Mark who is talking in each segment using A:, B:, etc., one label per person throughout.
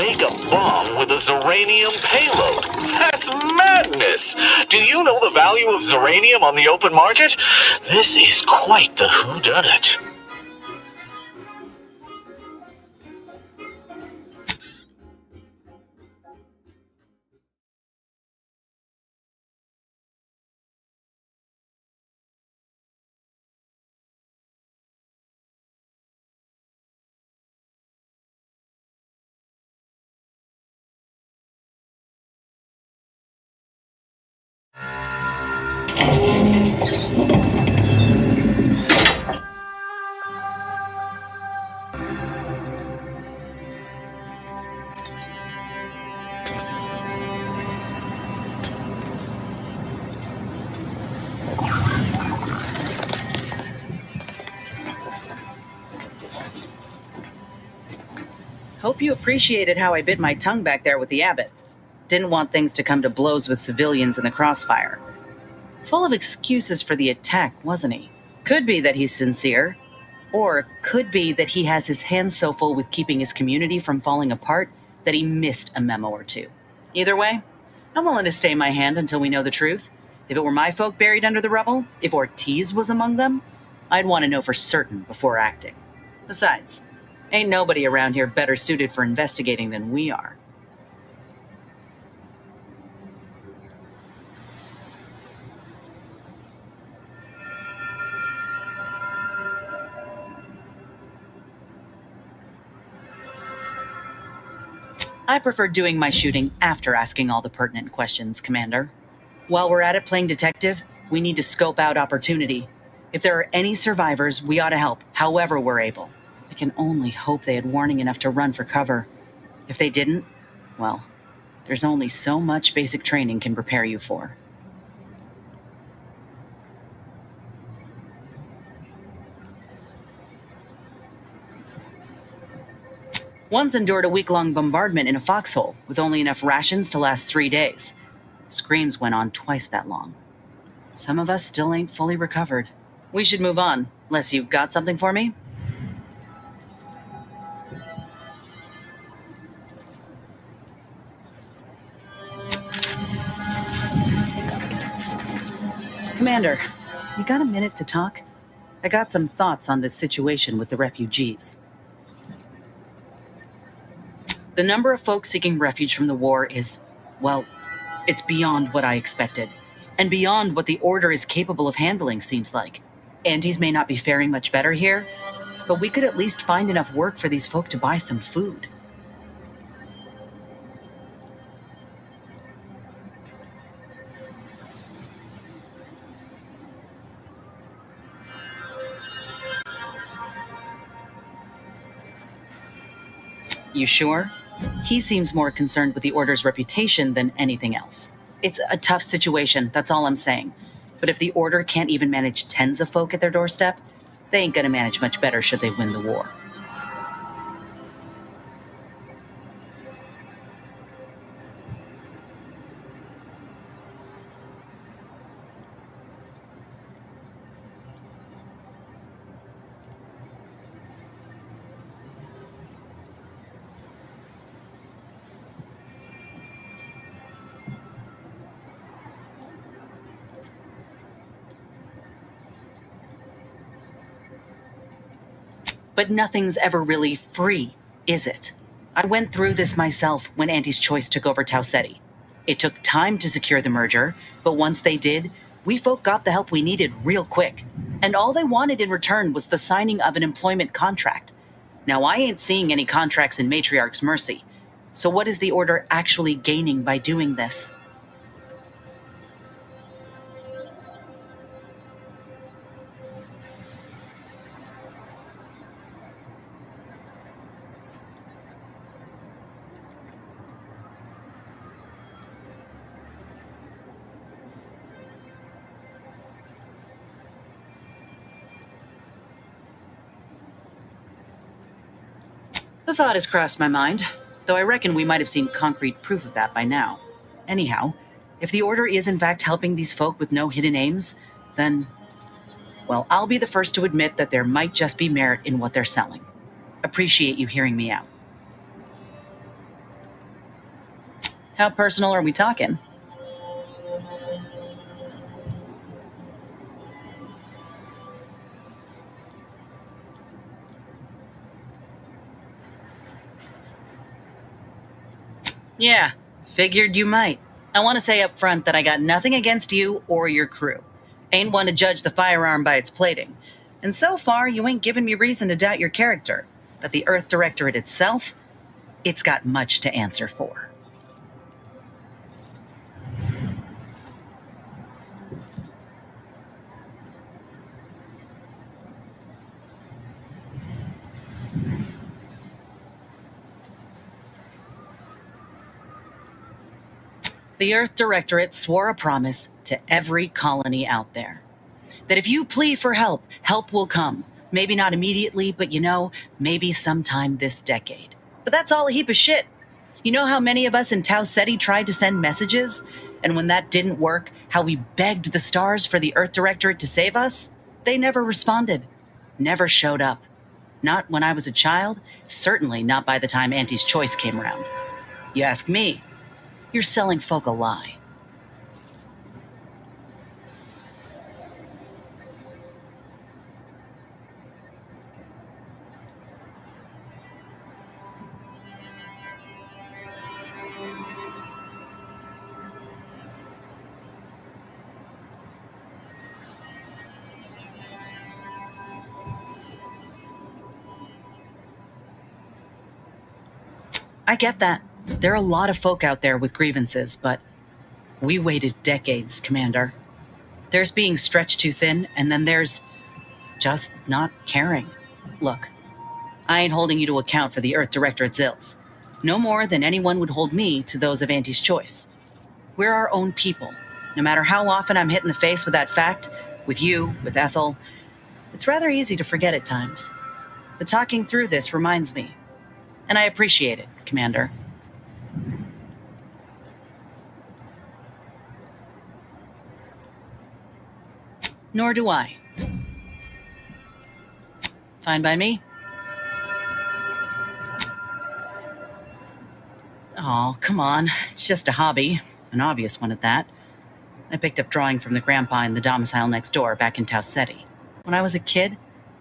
A: make a bomb with a Zeranium payload. That's madness! Do you know the value of Zeranium on the open market? This is quite the whodunit.
B: Hope you appreciated how I bit my tongue back there with the abbot. Didn't want things to come to blows with civilians in the crossfire. Full of excuses for the attack, wasn't he? Could be that he's sincere, or could be that he has his hands so full with keeping his community from falling apart that he missed a memo or two. Either way, I'm willing to stay my hand until we know the truth. If it were my folk buried under the rubble, if Ortiz was among them, I'd want to know for certain before acting. Besides, ain't nobody around here better suited for investigating than we are. I prefer doing my shooting after asking all the pertinent questions, Commander. While we're at it playing detective, we need to scope out opportunity. If there are any survivors, we ought to help, however we're able. I can only hope they had warning enough to run for cover. If they didn't, well, there's only so much basic training can prepare you for. Once endured a week-long bombardment in a foxhole with only enough rations to last 3 days. Screams went on twice that long. Some of us still ain't fully recovered. We should move on, unless you've got something for me? Commander, you got a minute to talk? I got some thoughts on this situation with the refugees. The number of folks seeking refuge from the war is, well, it's beyond what I expected. And beyond what the Order is capable of handling, seems like. Andes may not be faring much better here, but we could at least find enough work for these folk to buy some food. You sure? He seems more concerned with the Order's reputation than anything else. It's a tough situation, that's all I'm saying. But if the Order can't even manage tens of folk at their doorstep, they ain't gonna manage much better should they win the war. But nothing's ever really free, is it? I went through this myself when Andy's Choice took over Tau Ceti. It took time to secure the merger, but once they did, we folk got the help we needed real quick. And all they wanted in return was the signing of an employment contract. Now, I ain't seeing any contracts in Matriarch's Mercy. So what is the Order actually gaining by doing this? The thought has crossed my mind, though I reckon we might have seen concrete proof of that by now. Anyhow, if the Order is in fact helping these folk with no hidden aims, then, well, I'll be the first to admit that there might just be merit in what they're selling. Appreciate you hearing me out. How personal are we talking? Yeah, figured you might. I want to say up front that I got nothing against you or your crew. Ain't one to judge the firearm by its plating. And so far, you ain't given me reason to doubt your character. But the Earth Directorate itself, it's got much to answer for. The Earth Directorate swore a promise to every colony out there that if you plead for help, help will come. Maybe not immediately, but maybe sometime this decade. But that's all a heap of shit. You know how many of us in Tau Ceti tried to send messages? And when that didn't work, how we begged the stars for the Earth Directorate to save us? They never responded. Never showed up. Not when I was a child, certainly not by the time Auntie's Choice came around. You ask me, you're selling folk a lie. I get that. There are a lot of folk out there with grievances, but we waited decades, Commander. There's being stretched too thin, and then there's just not caring. Look, I ain't holding you to account for the Earth Directorate's ills. No more than anyone would hold me to those of Auntie's Choice. We're our own people. No matter how often I'm hit in the face with that fact, with you, with Ethel, it's rather easy to forget at times. But talking through this reminds me. And I appreciate it, Commander. Nor do I. Fine by me. Oh, come on. It's just a hobby. An obvious one at that. I picked up drawing from the grandpa in the domicile next door back in Tau Ceti. When I was a kid,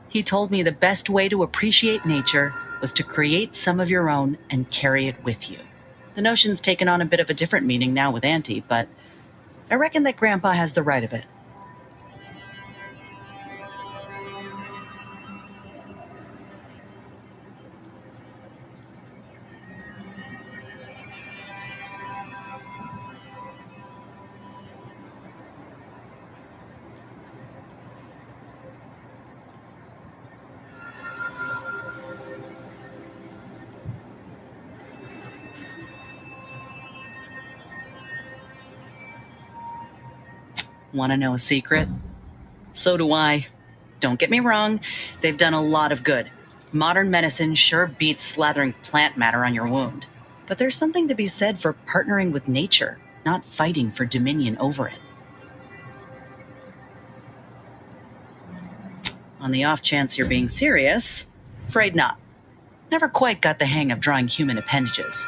B: he told me the best way to appreciate nature was to create some of your own and carry it with you. The notion's taken on a bit of a different meaning now with Auntie, but I reckon that grandpa has the right of it. Want to know a secret? So do I. Don't get me wrong, they've done a lot of good. Modern medicine sure beats slathering plant matter on your wound. But there's something to be said for partnering with nature, not fighting for dominion over it. On the off chance you're being serious, afraid not. Never quite got the hang of drawing human appendages.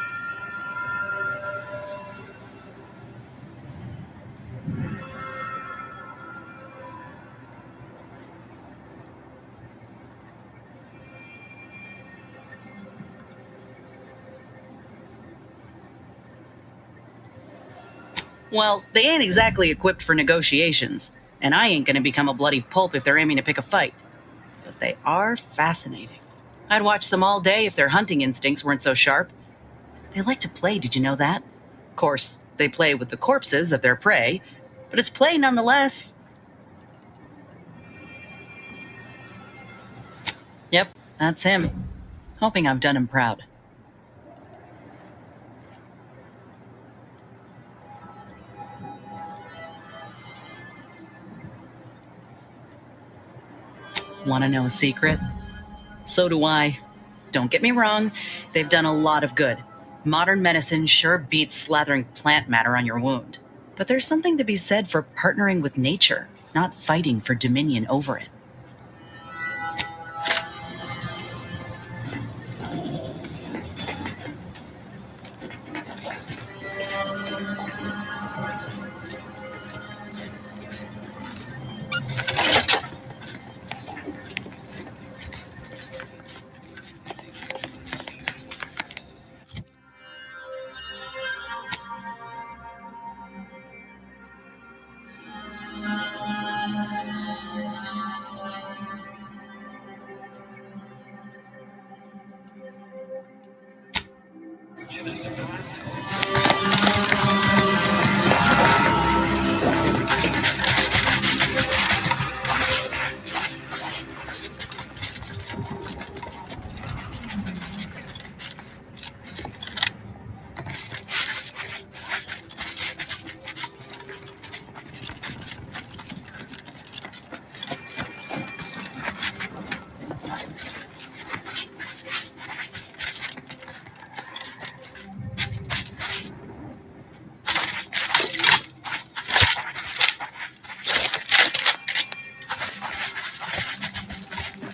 B: Well, they ain't exactly equipped for negotiations, and I ain't gonna become a bloody pulp if they're aiming to pick a fight. But they are fascinating. I'd watch them all day if their hunting instincts weren't so sharp. They like to play, did you know that? Of course, they play with the corpses of their prey, but it's play nonetheless. Yep, that's him. Hoping I've done him proud. Want to know a secret? So do I. Don't get me wrong, they've done a lot of good. Modern medicine sure beats slathering plant matter on your wound. But there's something to be said for partnering with nature, not fighting for dominion over it.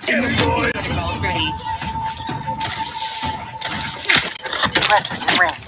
B: Emergency protocols ready. Weapons ready.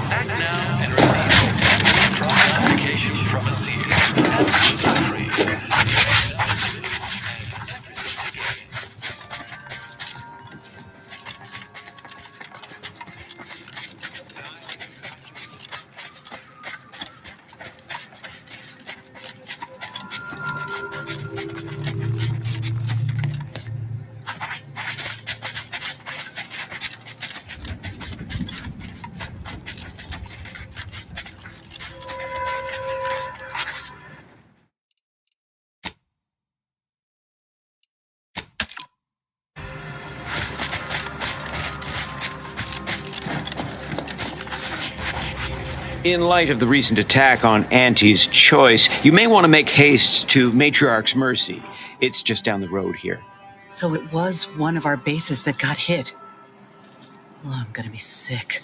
A: Act now and receive prognostication from a seer. Absolutely free.
C: In light of the recent attack on Auntie's Choice, you may want to make haste to Matriarch's Mercy. It's just down the road here.
B: So it was one of our bases that got hit. Oh, I'm gonna be sick.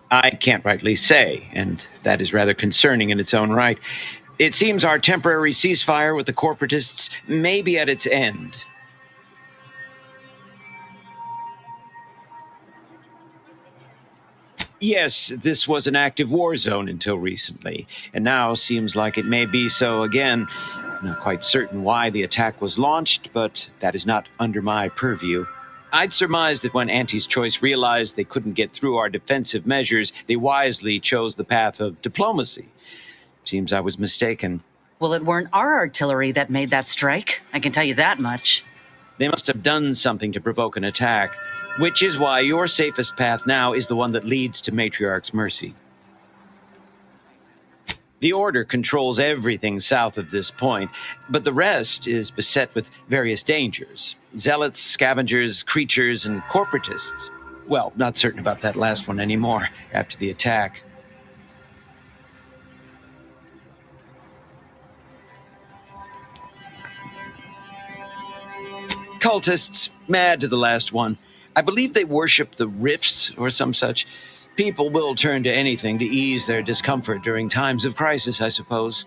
C: I can't rightly say, and that is rather concerning in its own right. It seems our temporary ceasefire with the corporatists may be at its end. Yes, this was an active war zone until recently, and now seems like it may be so again. Not quite certain why the attack was launched, but that is not under my purview. I'd surmise that when Auntie's Choice realized they couldn't get through our defensive measures, they wisely chose the path of diplomacy. Seems I was mistaken.
B: Well, it weren't our artillery that made that strike. I can tell you that much.
C: They must have done something to provoke an attack, which is why your safest path now is the one that leads to Matriarch's mercy. The Order controls everything south of this point, but the rest is beset with various dangers. Zealots, scavengers, creatures, and corporatists. Well, not certain about that last one anymore after the attack. Cultists, mad to the last one. I believe they worship the rifts or some such. People will turn to anything to ease their discomfort during times of crisis, I suppose.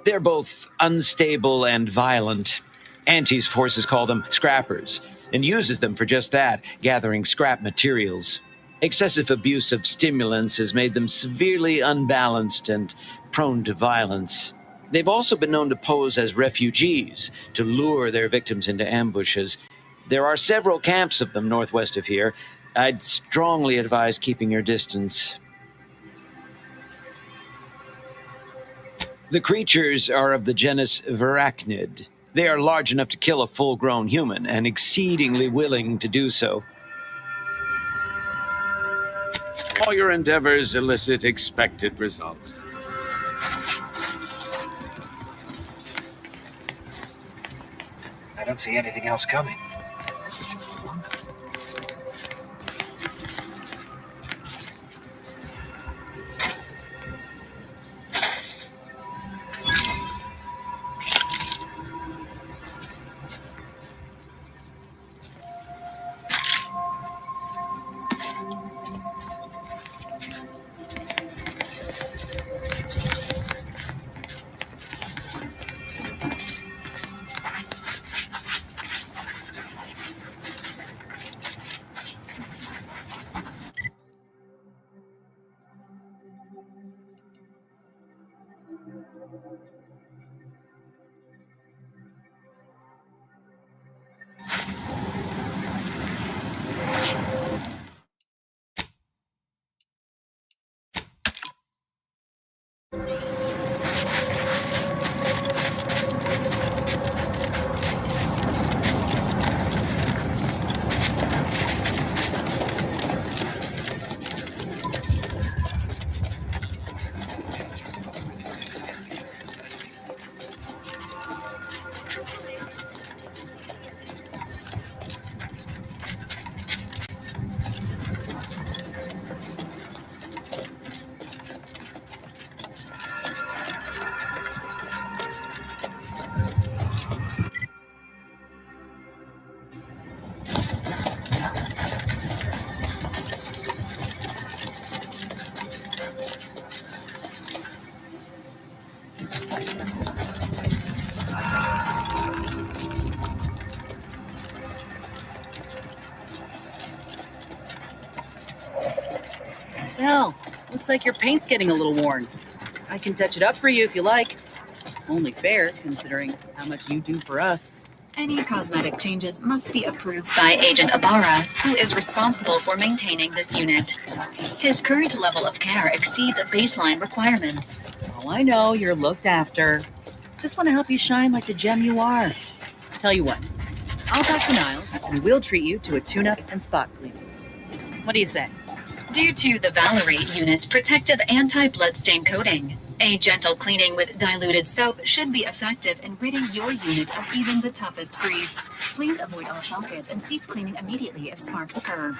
C: They're both unstable and violent. Auntie's forces call them scrappers, and uses them for just that, gathering scrap materials. Excessive abuse of stimulants has made them severely unbalanced and prone to violence. They've also been known to pose as refugees, to lure their victims into ambushes. There are several camps of them northwest of here. I'd strongly advise keeping your distance. The creatures are of the genus Verachnid. They are large enough to kill a full-grown human, and exceedingly willing to do so.
D: All your endeavors elicit expected results.
E: I don't see anything else coming. This is just the one.
B: Well, looks like your paint's getting a little worn. I can touch it up for you if you like. Only fair, considering how much you do for us.
F: Any cosmetic changes must be approved by Agent Ibarra, who is responsible for maintaining this unit. His current level of care exceeds baseline requirements.
B: Oh, I know, you're looked after. Just want to help you shine like the gem you are. Tell you what, I'll talk to Niles, and we'll treat you to a tune-up and spot cleaning. What do you say?
F: Due to the Valerie unit's protective anti-bloodstain coating, a gentle cleaning with diluted soap should be effective in ridding your unit of even the toughest grease. Please avoid all sockets and cease cleaning immediately if sparks occur.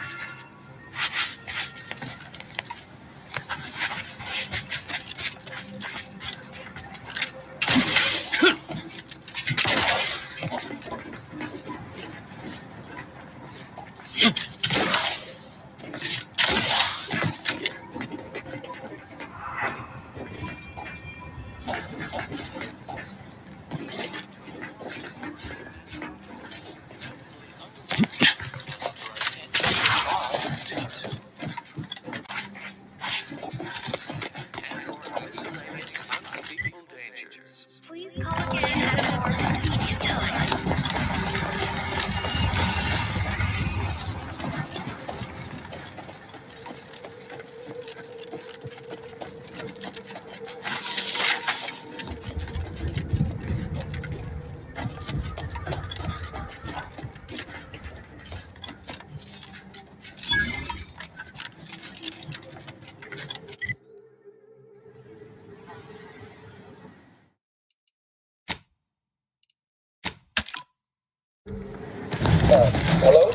G: Hello?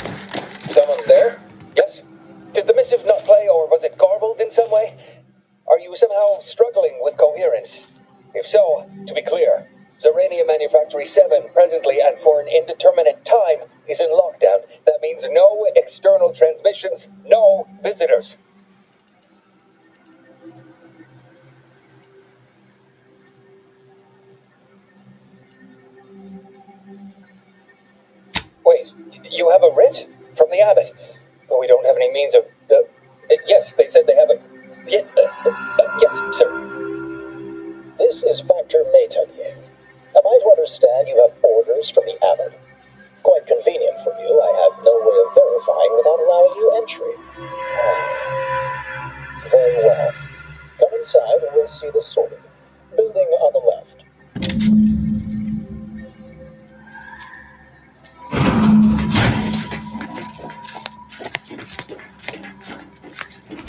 G: Someone there? Yes? Did the missive not play, or was it garbled in some way? Are you somehow struggling with coherence? If so, to be clear, Zerania Manufactory 7 presently and for an indeterminate time is in lockdown. That means no external transmissions, no visitors. Wait, you have a writ? From the abbot? But we don't have any means of... yes, they said they have a... yes, sir. This is Factor Métayer. Am I to understand you have orders from the abbot? Quite convenient for you. I have no way of verifying without allowing you entry. Very well. Come inside and we'll see the sorting. Building on the left.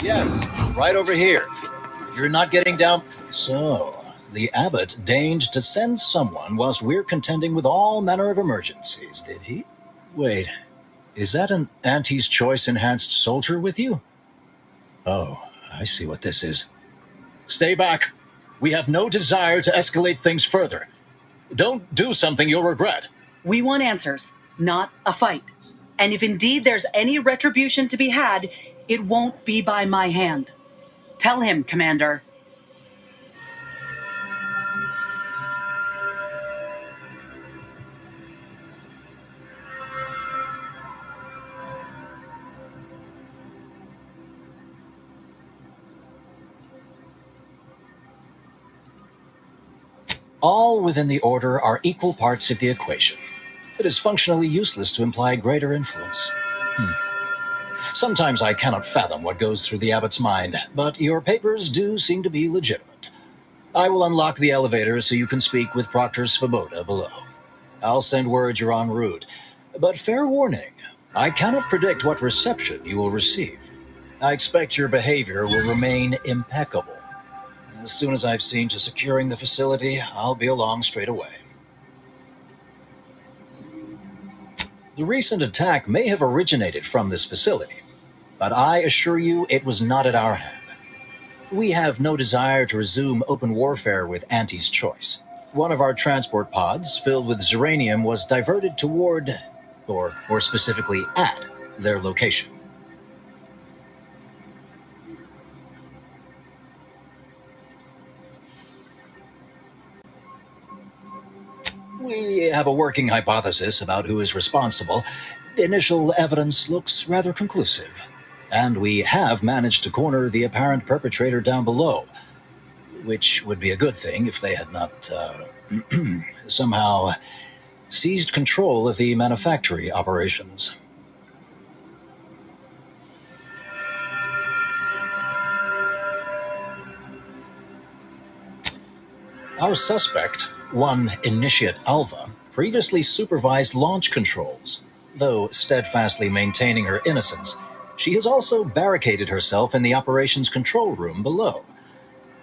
H: Yes, right over here. You're not getting down... So, the abbot deigned to send someone whilst we're contending with all manner of emergencies, did he? Wait, is that an Auntie's Choice enhanced soldier with you? Oh, I see what this is. Stay back. We have no desire to escalate things further. Don't do something you'll regret.
B: We want answers, not a fight. And if indeed there's any retribution to be had, it won't be by my hand. Tell him, Commander.
H: All within the order are equal parts of the equation. It is functionally useless to imply greater influence. Sometimes I cannot fathom what goes through the abbot's mind, but your papers do seem to be legitimate. I will unlock the elevator so you can speak with Proctor Svoboda below. I'll send word you're en route, but fair warning, I cannot predict what reception you will receive. I expect your behavior will remain impeccable. As soon as I've seen to securing the facility, I'll be along straight away. The recent attack may have originated from this facility, but I assure you it was not at our hand. We have no desire to resume open warfare with Auntie's Choice. One of our transport pods, filled with Zeranium, was diverted toward, or more specifically at, their location. We have a working hypothesis about who is responsible. The initial evidence looks rather conclusive, and we have managed to corner the apparent perpetrator down below, which would be a good thing if they had not, somehow seized control of the manufactory operations. Our suspect, one Initiate Alva, previously supervised launch controls. Though steadfastly maintaining her innocence, she has also barricaded herself in the operations control room below,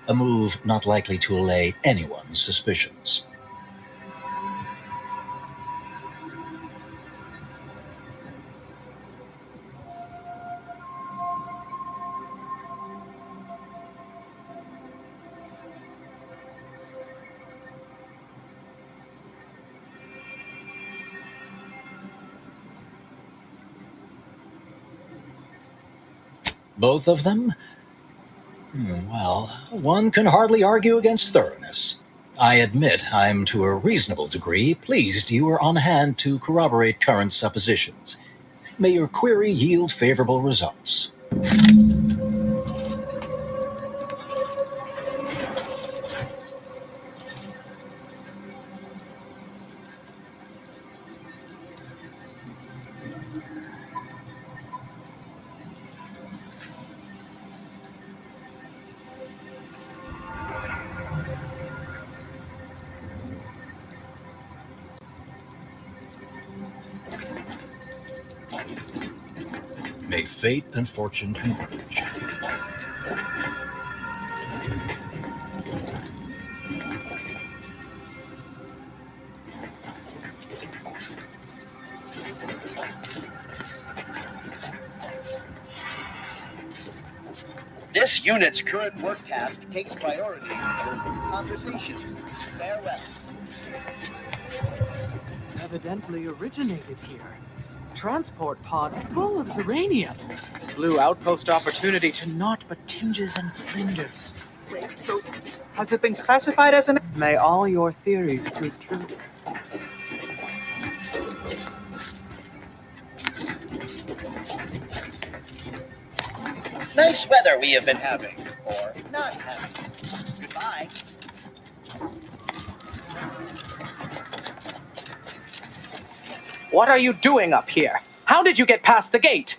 H: a move not likely to allay anyone's suspicions. Both of them? Well, one can hardly argue against thoroughness. I admit I'm to a reasonable degree pleased you are on hand to corroborate current suppositions. May your query yield favorable results. May fate and fortune converge.
I: This unit's current work task takes priority over conversation. Farewell.
J: Evidently originated here. Transport pod full of Zeranium. Blue outpost opportunity to naught but tinges and flinders. So, has it been classified as an... May all your theories prove true.
I: Nice weather we have been having, or not having. Goodbye.
J: What are you doing up here? How did you get past the gate?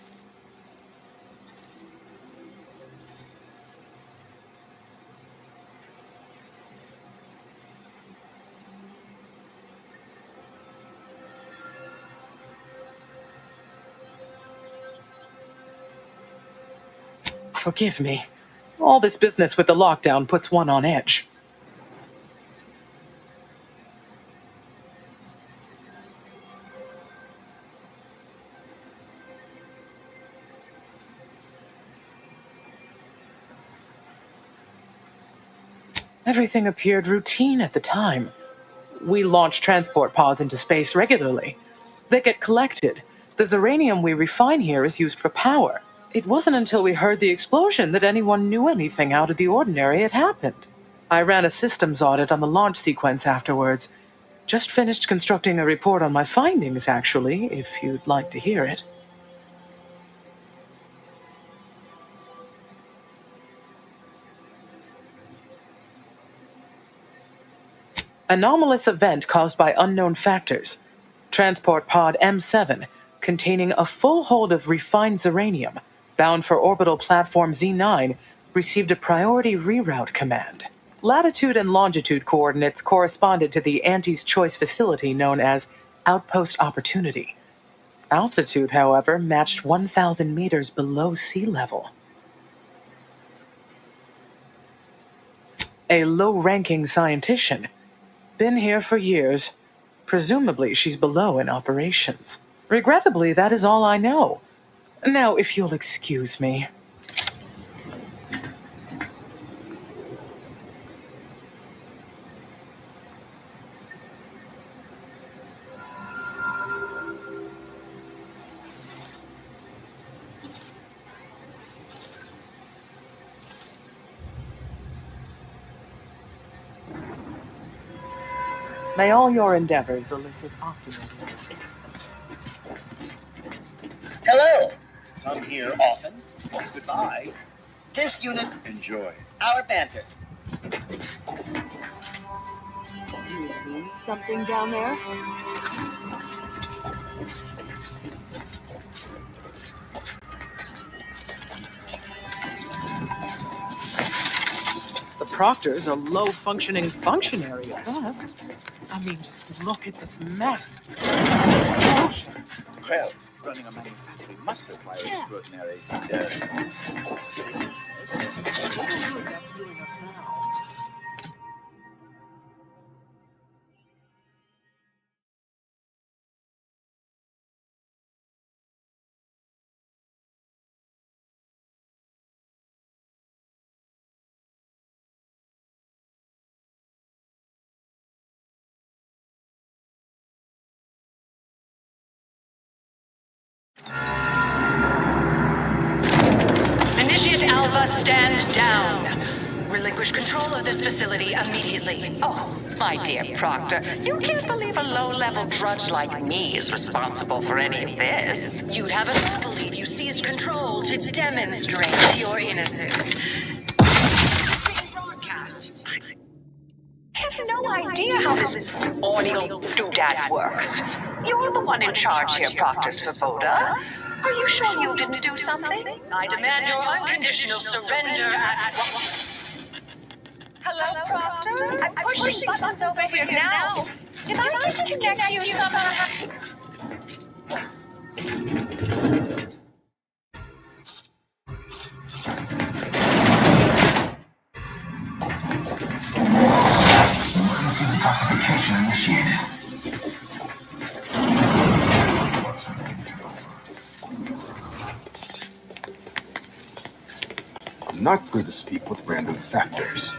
J: Forgive me. All this business with the lockdown puts one on edge. Everything appeared routine at the time. We launch transport pods into space regularly. They get collected. The Zeranium we refine here is used for power. It wasn't until we heard the explosion that anyone knew anything out of the ordinary had happened. I ran a systems audit on the launch sequence afterwards. Just finished constructing a report on my findings, actually, if you'd like to hear it. Anomalous event caused by unknown factors. Transport pod M7, containing a full hold of refined Zeranium, bound for orbital platform Z9, received a priority reroute command. Latitude and longitude coordinates corresponded to the Anti's Choice facility known as Outpost Opportunity. Altitude, however, matched 1,000 meters below sea level. A low-ranking scientician. Been here for years. Presumably she's below in operations. Regrettably, that is all I know. Now, if you'll excuse me. May all your endeavors elicit optimal results.
I: Hello. Come here often. Goodbye. This unit, enjoy our banter.
K: You lose something down there?
J: The Proctor's a low-functioning functionary at best. I mean, just look at this mess.
L: Well, running a manufactory must require extraordinary dexterity.
M: Initiate Alpha, stand down. Relinquish control of this facility immediately. Oh, my dear Proctor, you can't believe a low-level drudge like me is responsible for any of this. You'd have us all believe you seized control to demonstrate your innocence. Broadcast. I have no idea how this audio doodad works. You're the one in charge here, Proctors for Voda. Are you sure you didn't do something? I demand your unconditional surrender at... Hello, Proctor? I'm pushing buttons over here now. Did I disconnect you somehow?
N: Emergency detoxification initiated. What's not going to speak with random factors.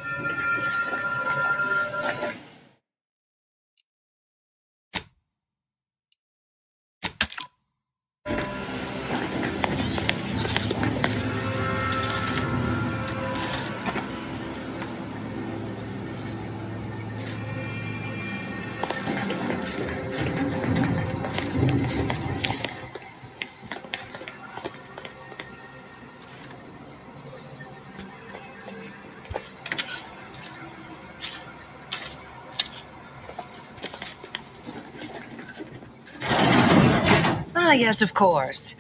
M: Ah, yes, of course.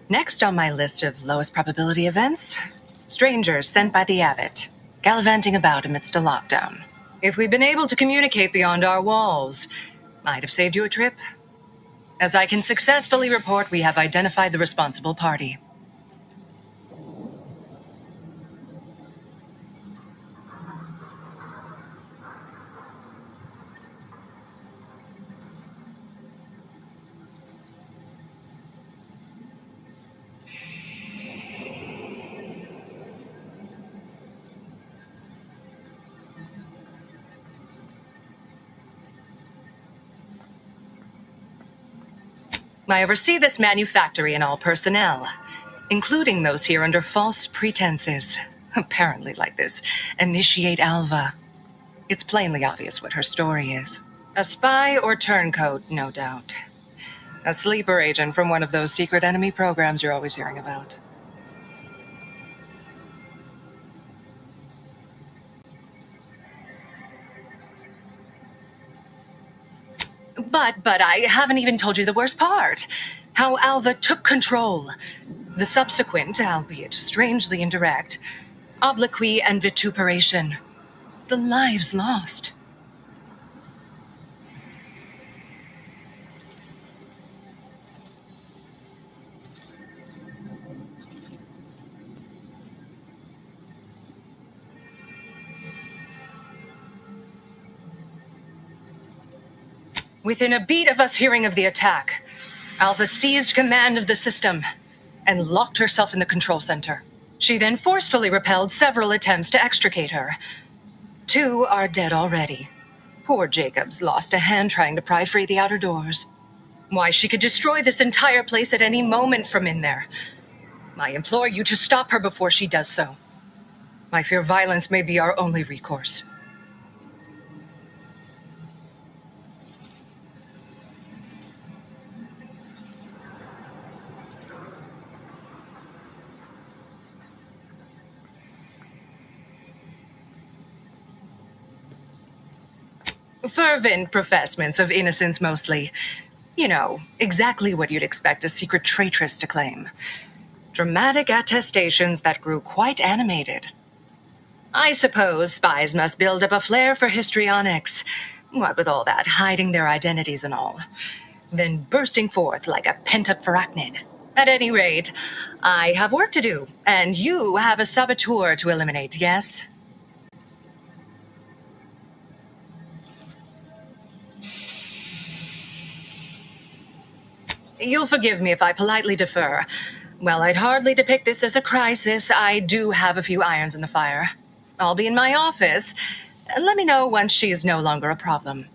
M: Next on my list of lowest probability events, strangers sent by the abbot, gallivanting about amidst a lockdown. If we'd been able to communicate beyond our walls, might have saved you a trip. As I can successfully report, we have identified the responsible party. I oversee this manufactory and all personnel, including those here under false pretenses. Apparently like this Initiate Alva. It's plainly obvious what her story is. A spy or turncoat, no doubt. A sleeper agent from one of those secret enemy programs you're always hearing about. But I haven't even told you the worst part. How Alva took control. The subsequent, albeit strangely indirect, obloquy and vituperation. The lives lost. Within a beat of us hearing of the attack, Alva seized command of the system and locked herself in the control center. She then forcefully repelled several attempts to extricate her. 2 are dead already. Poor Jacobs lost a hand trying to pry free the outer doors. Why, she could destroy this entire place at any moment from in there. I implore you to stop her before she does so. I fear violence may be our only recourse. Fervent professements of innocence mostly. You know, exactly what you'd expect a secret traitress to claim. Dramatic attestations that grew quite animated. I suppose spies must build up a flair for histrionics, what with all that hiding their identities and all, then bursting forth like a pent-up arachnid. At any rate, I have work to do, and you have a saboteur to eliminate, yes? You'll forgive me if I politely defer. While I'd hardly depict this as a crisis, I do have a few irons in the fire. I'll be in my office. Let me know once she's no longer a problem.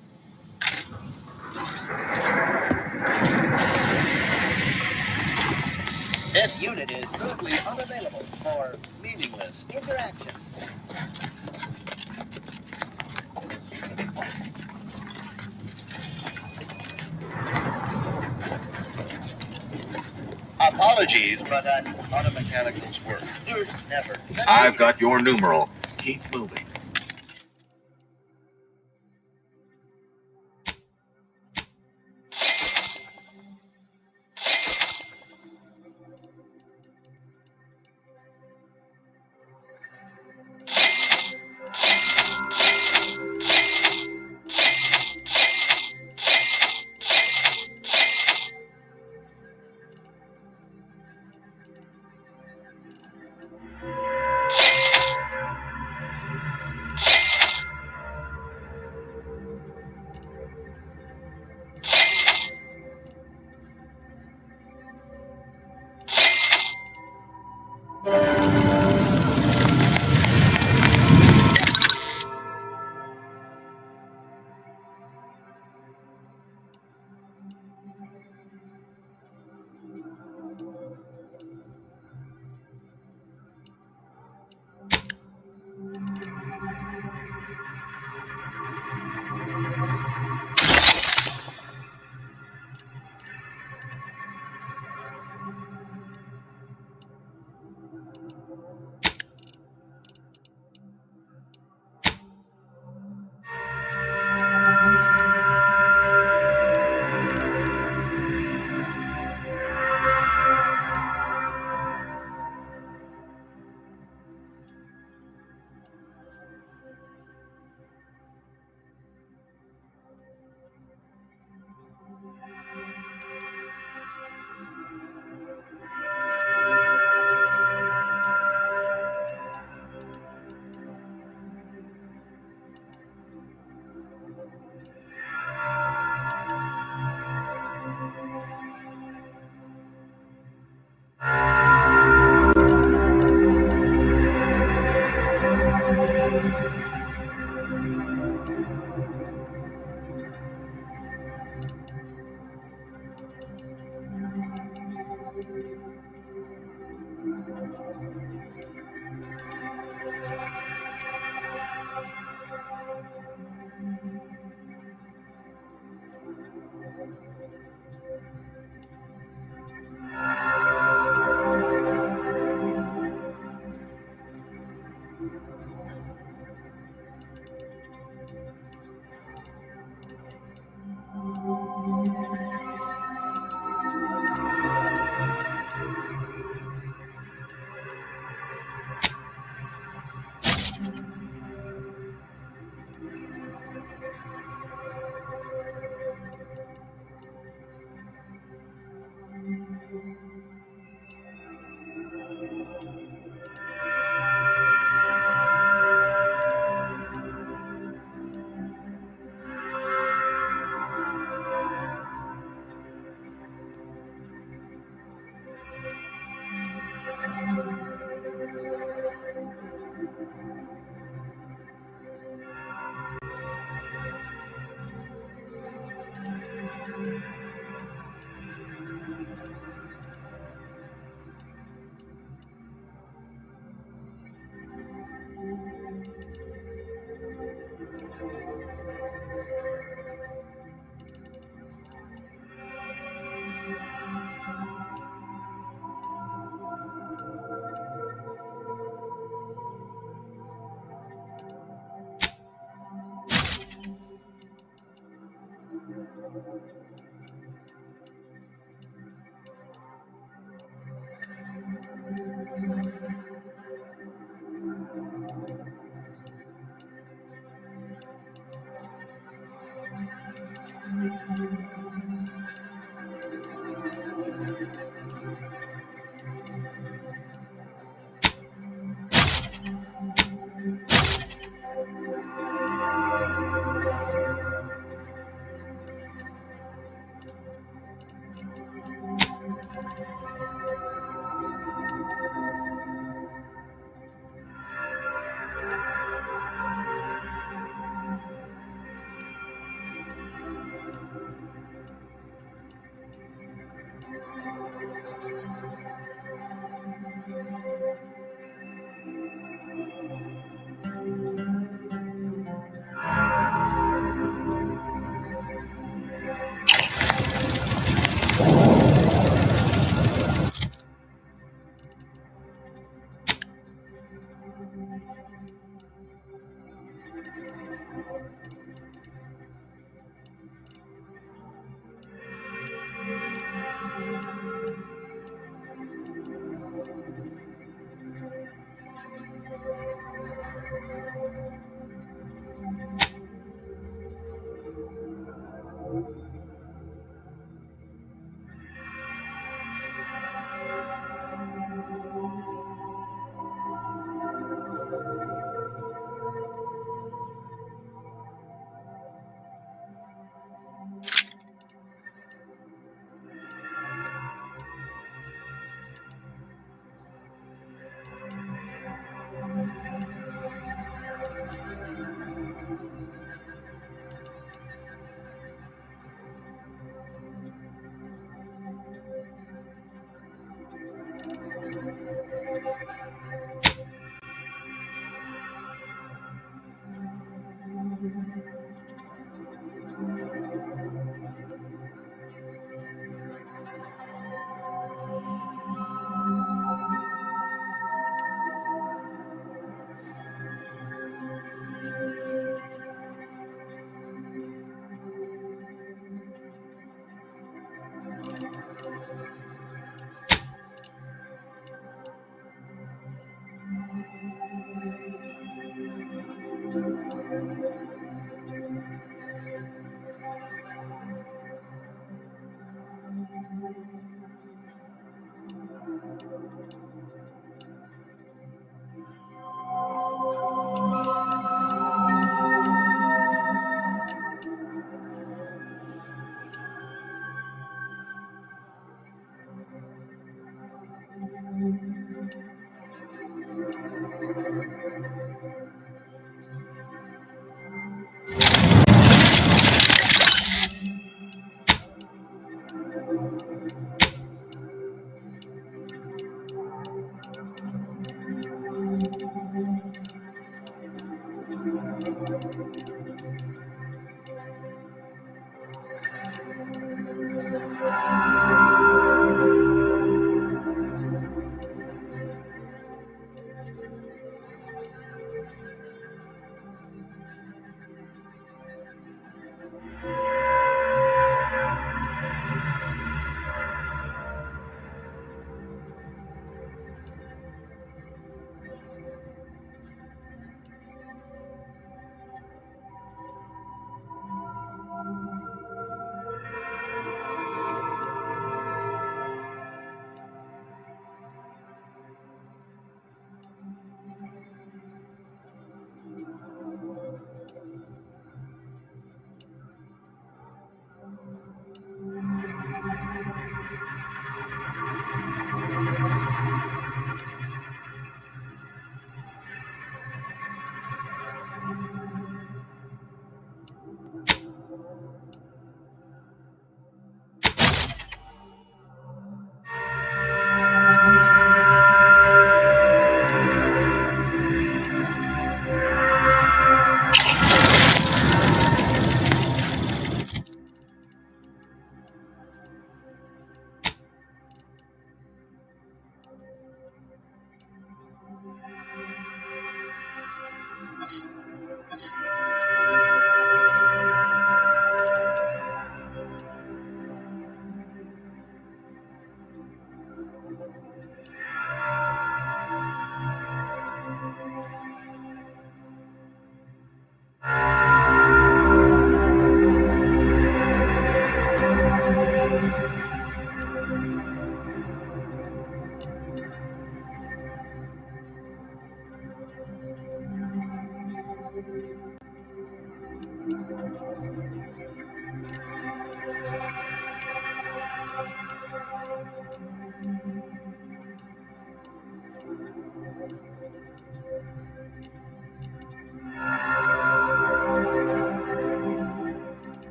I: This unit is totally unavailable for meaningless interaction. Apologies, but an automechanical's work is never...
O: I've got your numeral. Keep moving.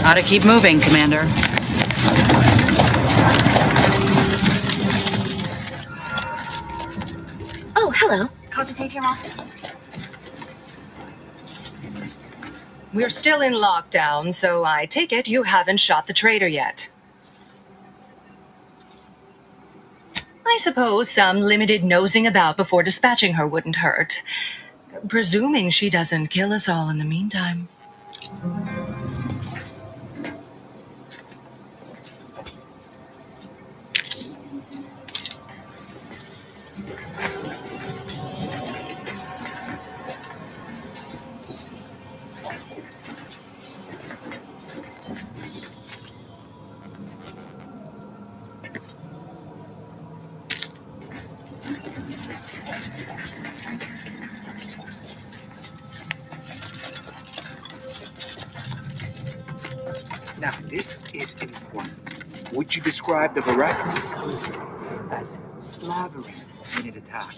B: Ought to keep moving, Commander.
P: Oh, hello. Cogitate here often?
Q: We're still in lockdown, so I take it you haven't shot the traitor yet. I suppose some limited nosing about before dispatching her wouldn't hurt. Presuming she doesn't kill us all in the meantime.
E: Now, this is important. Would you describe the variety of cleansing as slavering in an attack?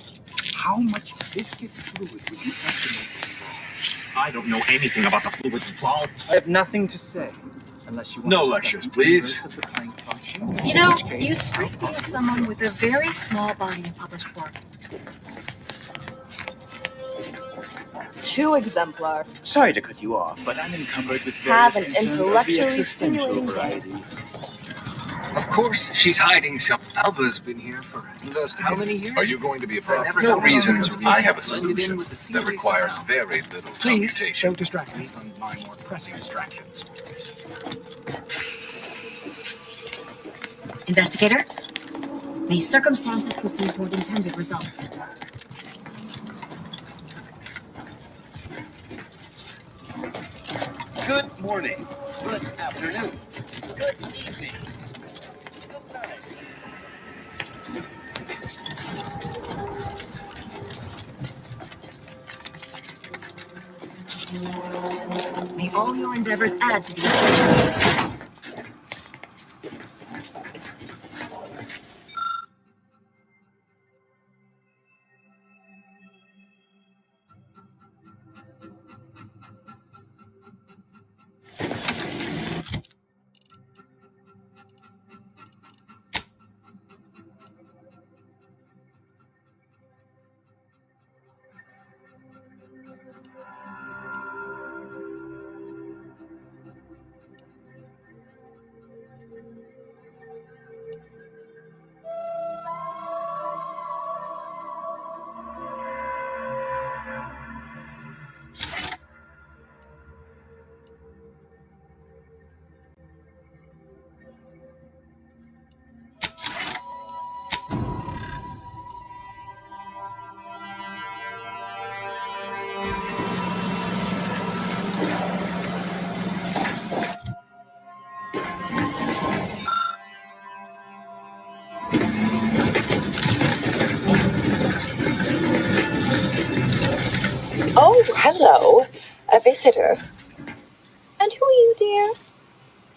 E: How much viscous fluid would you estimate involved?
O: I don't know anything about the fluids involved.
E: I have nothing to say, unless you want
O: No
E: to
O: lectures,
E: discuss the
O: please.
E: inverse of the Planck function.
P: You
E: in
P: know,
E: which case,
P: you strike me as someone with a very small body of published work.
K: 2 exemplar.
L: Sorry to cut you off, but I'm encumbered with
K: Have
L: various
K: an
L: concerns of the
K: intellectually
L: existential
K: stimulating
L: variety.
E: Of course, she's hiding something. Alba's been here for how many years?
O: Are you going to be a
E: But
O: problem?
E: never
O: No
E: saw
O: reason.
E: reason.
O: I have a
E: Blended in
O: solution
E: with the
O: that
E: scenery
O: requires
E: somehow.
O: very little
E: Please
O: computation.
E: don't distract me from my more pressing distractions.
P: Investigator, may circumstances proceed toward intended results.
I: Good morning. Good afternoon. Good evening. Good night.
P: May all your endeavors add to the occasion.
R: Oh, hello. A visitor. And who are you, dear?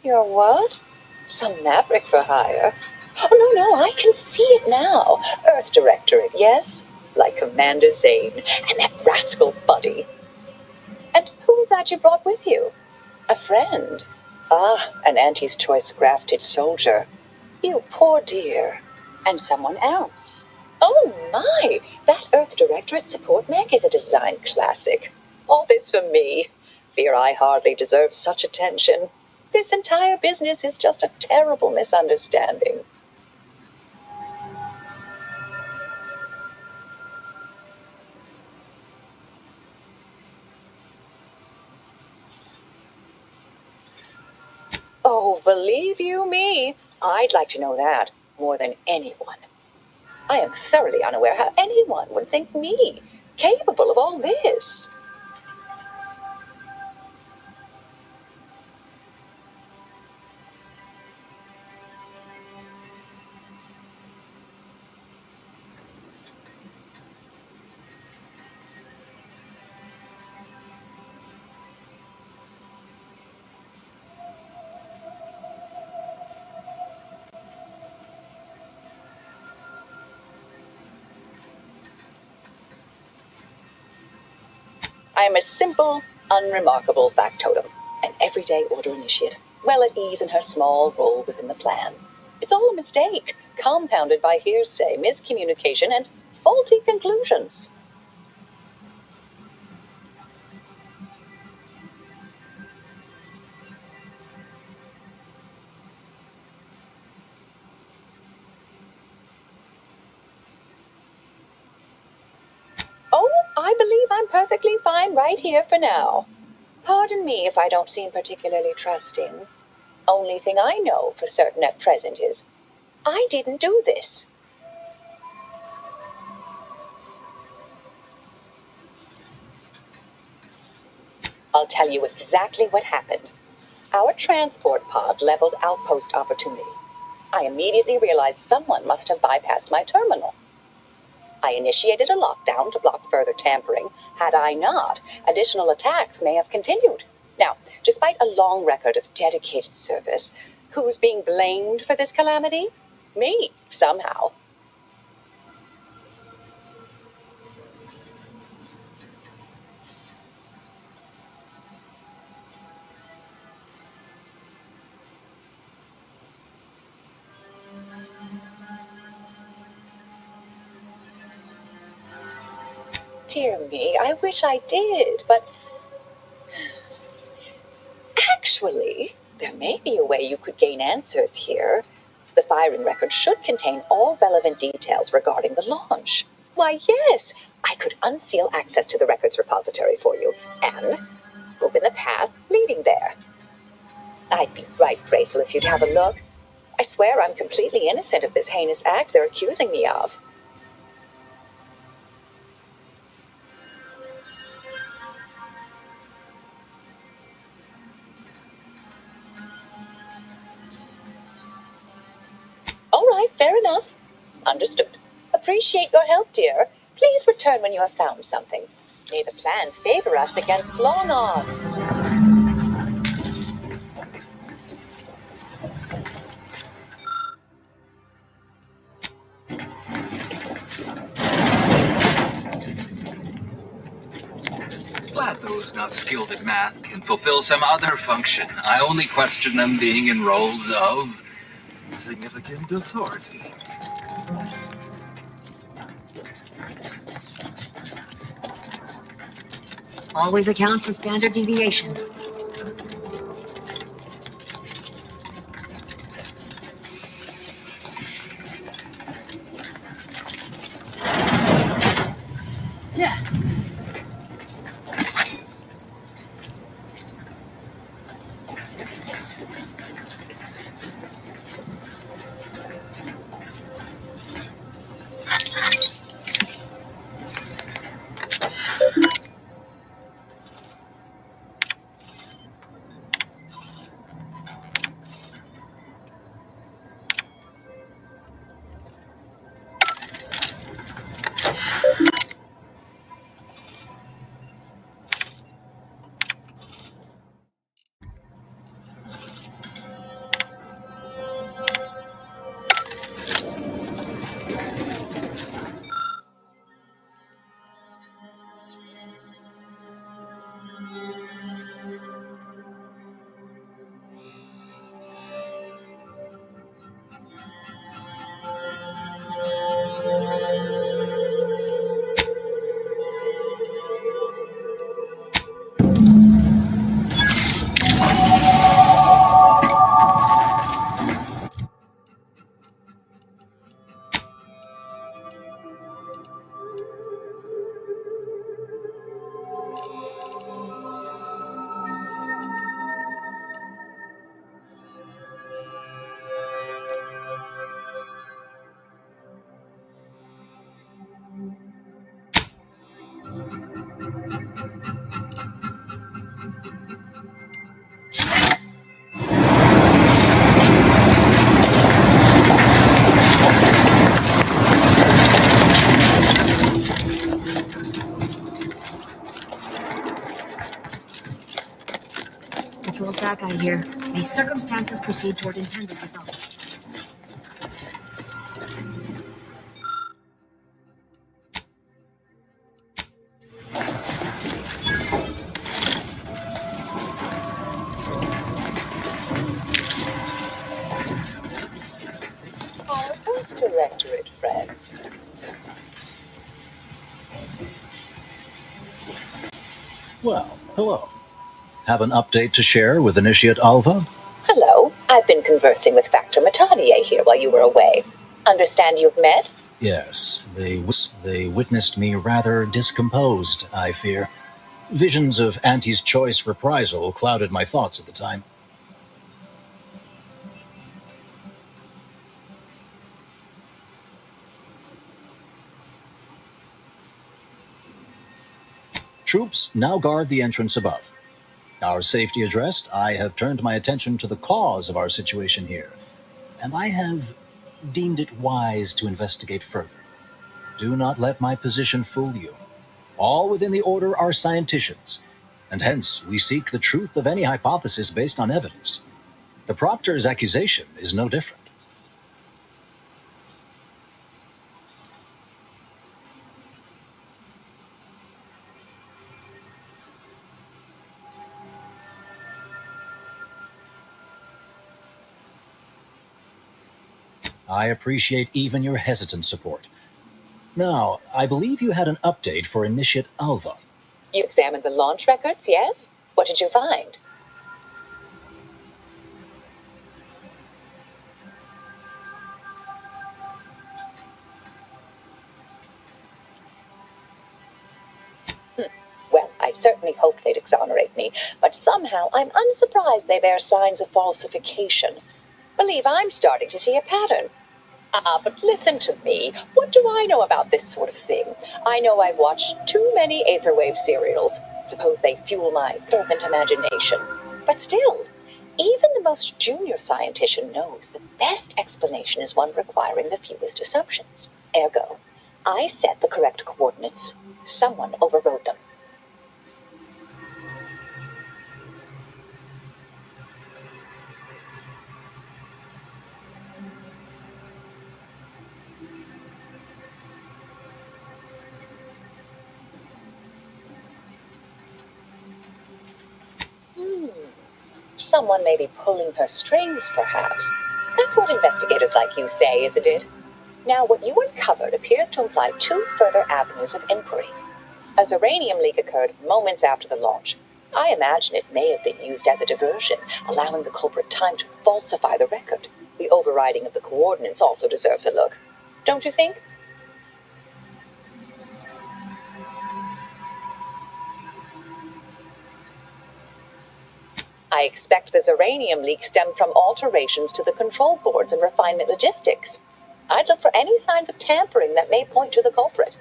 R: You're what? Some maverick for hire. Oh, no, I can see it now. Earth Directorate, yes? Like Commander Zane and that rascal Buddy. And who is that you brought with you? A friend. Ah, an Auntie's choice grafted soldier. You poor dear. And someone else. Oh my! That Earth Directorate support mech is a design classic. All this for me. Fear I hardly deserve such attention. This entire business is just a terrible misunderstanding. Oh, believe you me, I'd like to know that more than anyone. I am thoroughly unaware how anyone would think me capable of all this. I am a simple, unremarkable factotum, an everyday order initiate, well at ease in her small role within the plan. It's all a mistake, compounded by hearsay, miscommunication, and faulty conclusions. Oh, I believe I'm perfectly fine right here for now. Pardon me if I don't seem particularly trusting. Only thing I know for certain at present is I didn't do this. I'll tell you exactly what happened. Our transport pod leveled outpost opportunity. I immediately realized someone must have bypassed my terminal. I initiated a lockdown to block further tampering. Had I not, additional attacks may have continued. Now, despite a long record of dedicated service, who's being blamed for this calamity? Me, somehow. Dear me, I wish I did, but actually, there may be a way you could gain answers here. The firing record should contain all relevant details regarding the launch. Why, yes, I could unseal access to the records repository for you and open the path leading there. I'd be right grateful if you'd have a look. I swear I'm completely innocent of this heinous act they're accusing me of. All right, fair enough. Understood. Appreciate your help, dear. Please return when you have found something. May the plan favor us against long odds.
S: Glad those not skilled at math can fulfill some other function. I only question them being in roles of significant authority.
P: Always account for standard deviation.
B: Yeah.
P: Control's back out of here. May circumstances proceed toward intended results.
H: Well, hello. Have an update to share with Initiate Alva?
R: Hello. I've been conversing with Factor Matanier here while you were away. Understand you've met?
H: Yes, they witnessed me rather discomposed, I fear. Visions of Auntie's choice reprisal clouded my thoughts at the time. Troops now guard the entrance above. Our safety addressed, I have turned my attention to the cause of our situation here, and I have deemed it wise to investigate further. Do not let my position fool you. All within the Order are scienticians, and hence we seek the truth of any hypothesis based on evidence. The Proctor's accusation is no different. I appreciate even your hesitant support. Now, I believe you had an update for Initiate Alva.
R: You examined the launch records, yes? What did you find? Well, I certainly hoped they'd exonerate me, but somehow I'm unsurprised they bear signs of falsification. Believe I'm starting to see a pattern. But listen to me. What do I know about this sort of thing? I know I've watched too many Aetherwave serials. Suppose they fuel my fervent imagination. But still, even the most junior scientician knows the best explanation is one requiring the fewest assumptions. Ergo, I set the correct coordinates. Someone overrode them. Someone may be pulling her strings, perhaps. That's what investigators like you say, isn't it? Now, what you uncovered appears to imply two further avenues of inquiry. A Zeranium leak occurred moments after the launch. I imagine it may have been used as a diversion, allowing the culprit time to falsify the record. The overriding of the coordinates also deserves a look. Don't you think? I expect the Zeranium leak stemmed from alterations to the control boards and refinement logistics. I'd look for any signs of tampering that may point to the culprit.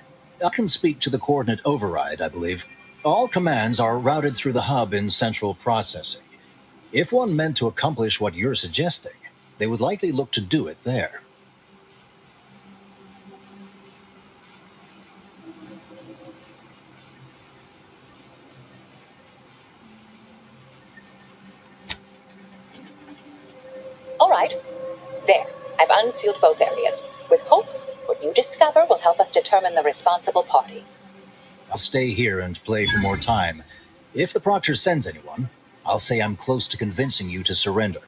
H: I can speak to the coordinate override, I believe. All commands are routed through the hub in central processing. If one meant to accomplish what you're suggesting, they would likely look to do it there.
R: All right. There. I've unsealed both areas. With hope, what you discover will help us determine the responsible party.
H: I'll stay here and play for more time. If the Proctor sends anyone, I'll say I'm close to convincing you to surrender.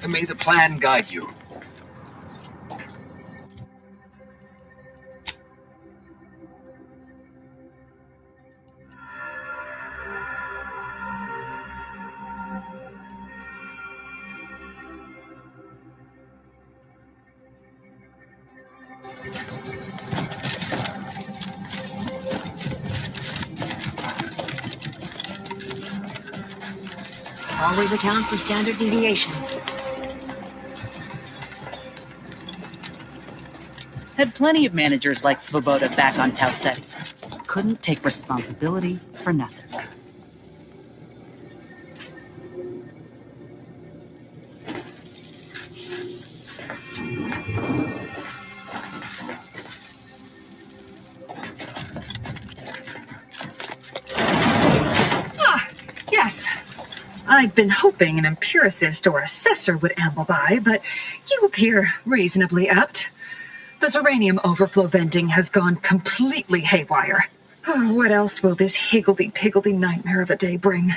S: And may the plan guide you.
P: Always account for standard deviation.
B: Had plenty of managers like Svoboda back on Tau Ceti. Couldn't take responsibility for nothing.
Q: Yes. I'd been hoping an empiricist or assessor would amble by, but you appear reasonably apt. The Zeranium overflow venting has gone completely haywire. Oh, what else will this higgledy-piggledy nightmare of a day bring?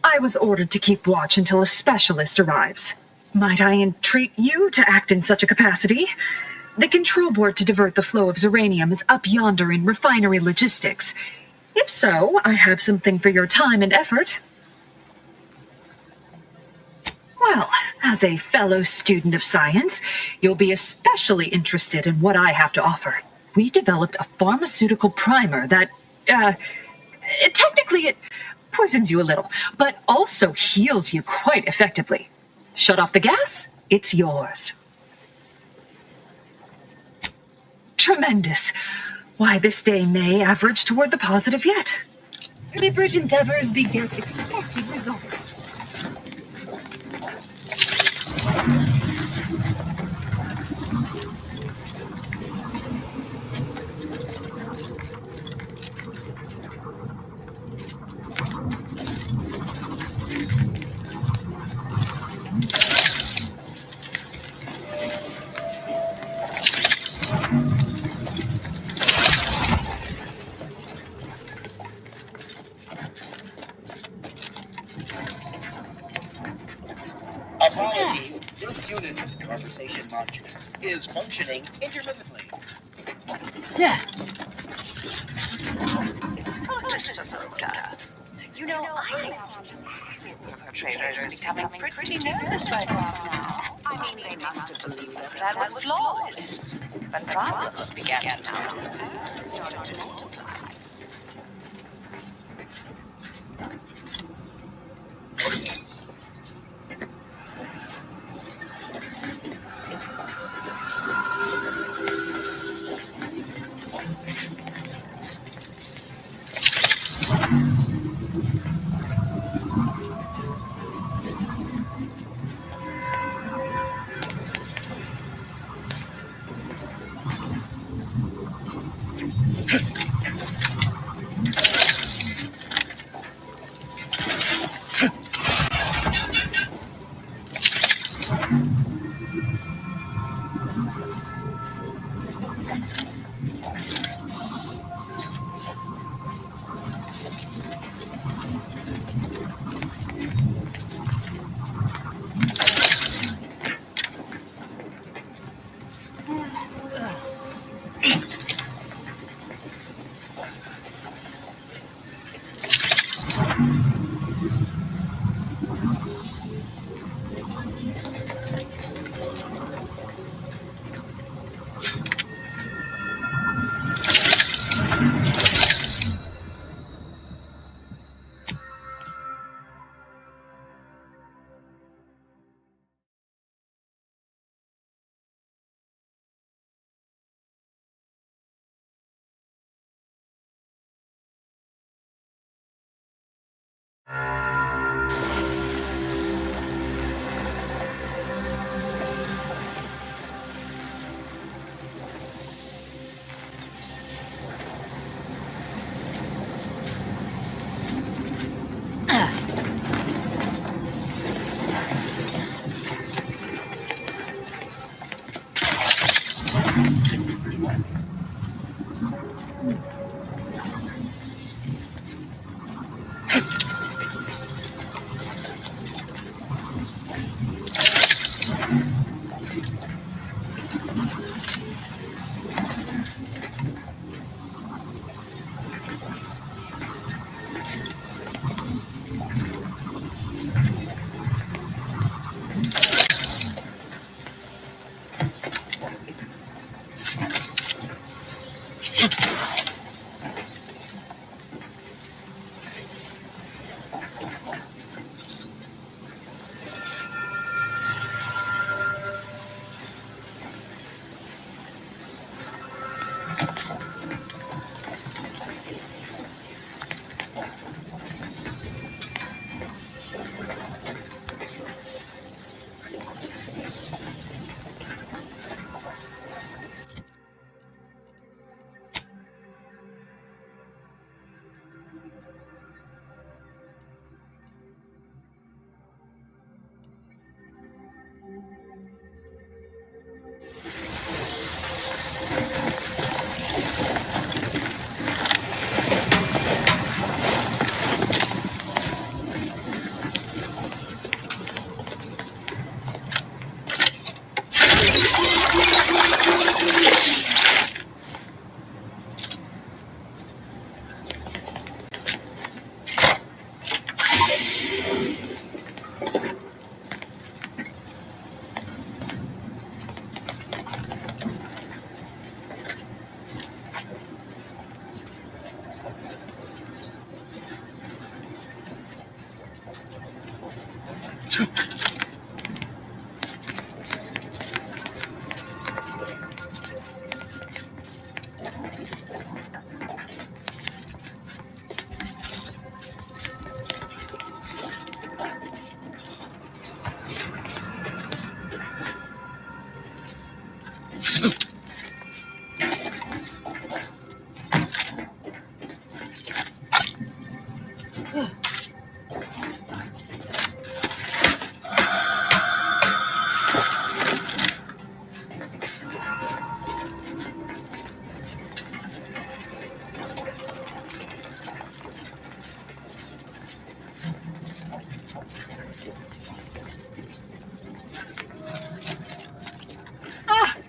Q: I was ordered to keep watch until a specialist arrives. Might I entreat you to act in such a capacity? The control board to divert the flow of Zeranium is up yonder in refinery logistics. If so, I have something for your time and effort. Well, as a fellow student of science, you'll be especially interested in what I have to offer. We developed a pharmaceutical primer that, technically it poisons you a little, but also heals you quite effectively. Shut off the gas, it's yours. Tremendous. Why, this day may average toward the positive yet.
P: Deliberate endeavors beget expected results.
I: Apologies, this unit, conversation module, is functioning intermittently.
B: Yeah.
M: You know, I think the perpetrators are becoming pretty nervous right now. I mean, they must have believed that that was flawless. But problems began to mount. Started to multiply.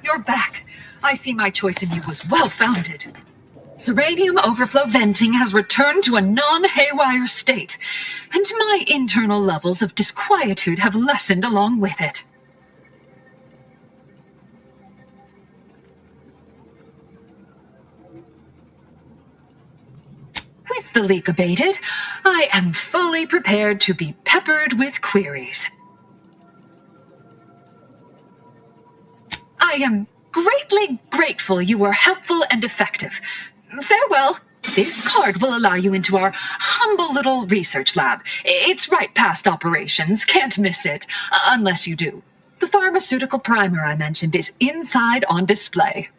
Q: You're back. I see my choice in you was well-founded. Zeranium overflow venting has returned to a non-haywire state, and my internal levels of disquietude have lessened along with it. With the leak abated, I am fully prepared to be peppered with queries. I am greatly grateful you were helpful and effective. Farewell. This card will allow you into our humble little research lab. It's right past operations. Can't miss it. Unless you do. The pharmaceutical primer I mentioned is inside on display.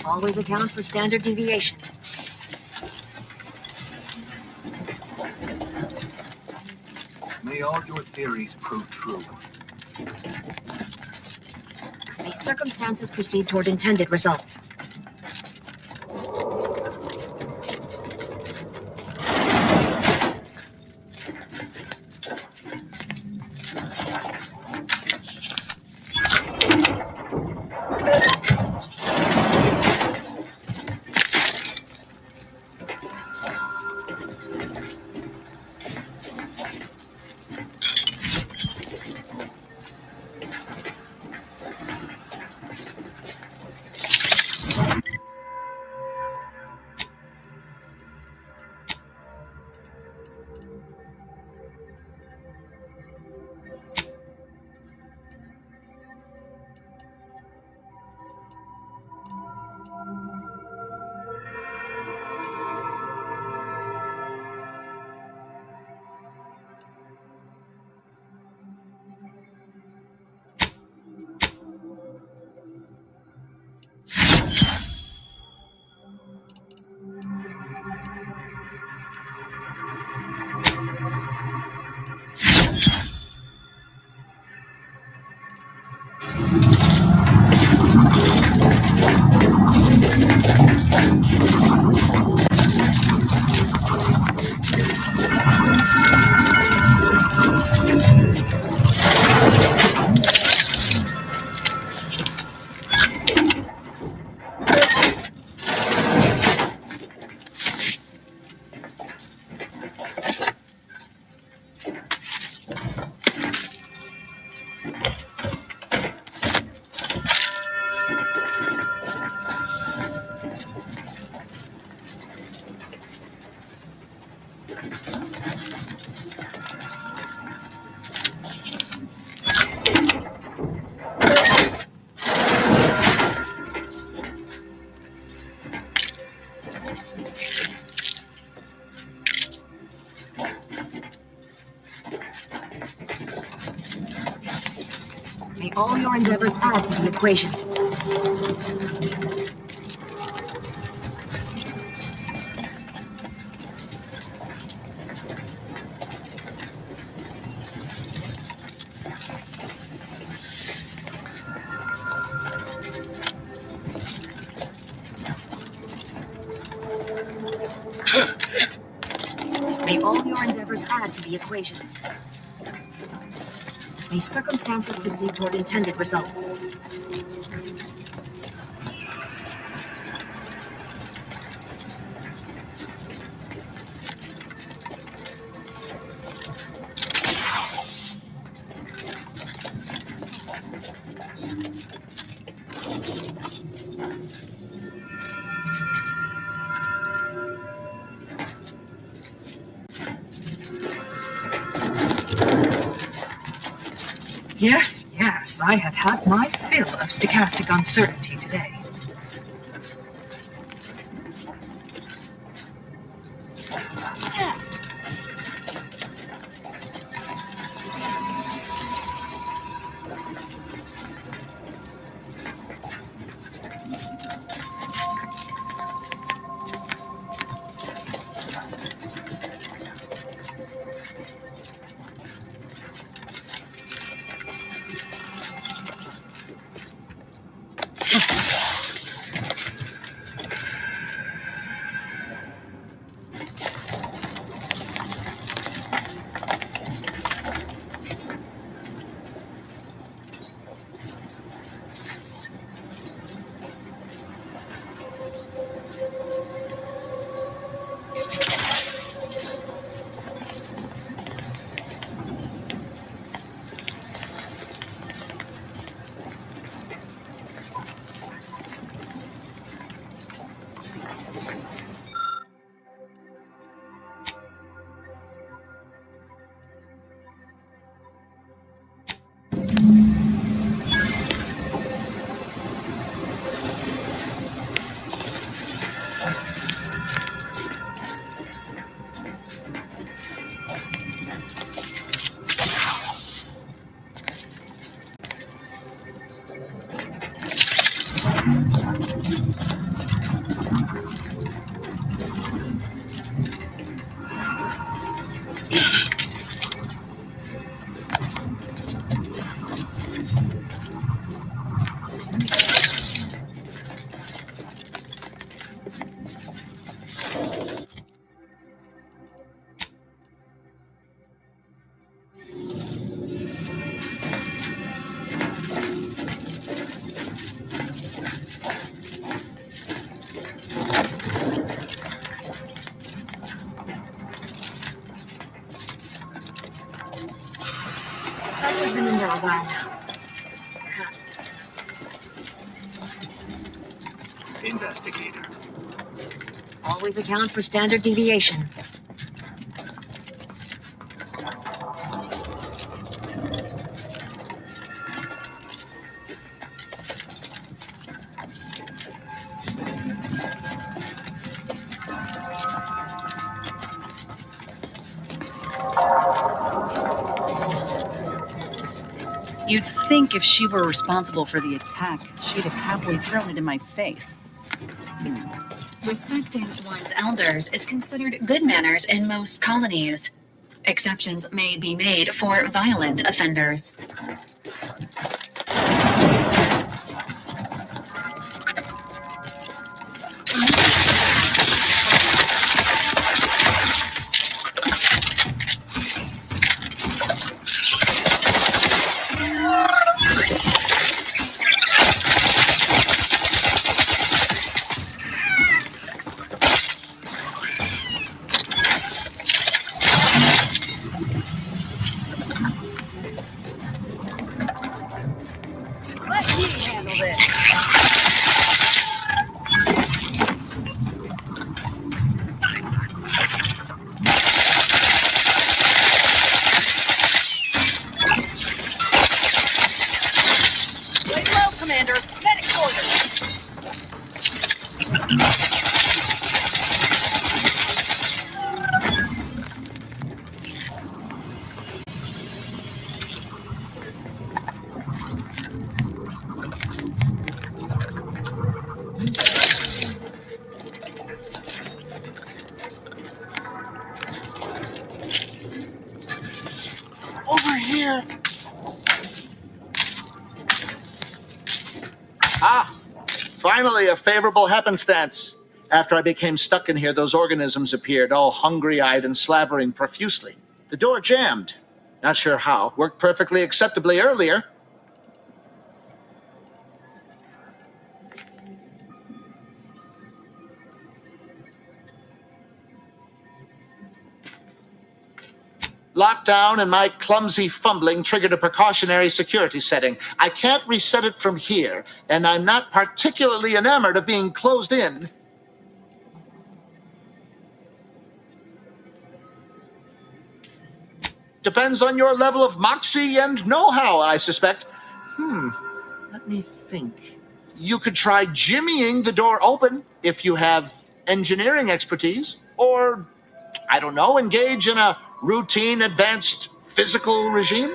P: Always account for standard deviation.
S: May all your theories prove true.
P: May circumstances proceed toward intended results. all your endeavors add to the equation. May all your endeavors add to the equation. May circumstances proceed toward intended results.
Q: Yes, I have had my fill of stochastic uncertainty today.
P: I've been in there a while now.
O: Investigator.
P: Always account for standard deviation.
B: You'd think if she were responsible for the attack, she'd have happily thrown it in my face.
F: Respecting one's elders is considered good manners in most colonies. Exceptions may be made for violent offenders.
B: Let me handle this. Lay low, Commander. Medic orders.
I: Over here.
T: Ah, finally a favorable happenstance. After I became stuck in here, those organisms appeared, all hungry-eyed and slavering profusely. The door jammed. Not sure how. Worked perfectly acceptably earlier. Lockdown and my clumsy fumbling triggered a precautionary security setting. I can't reset it from here, and I'm not particularly enamored of being closed in. Depends on your level of moxie and know-how, I suspect. Let me think. You could try jimmying the door open if you have engineering expertise, or, I don't know, engage in a routine advanced physical regime.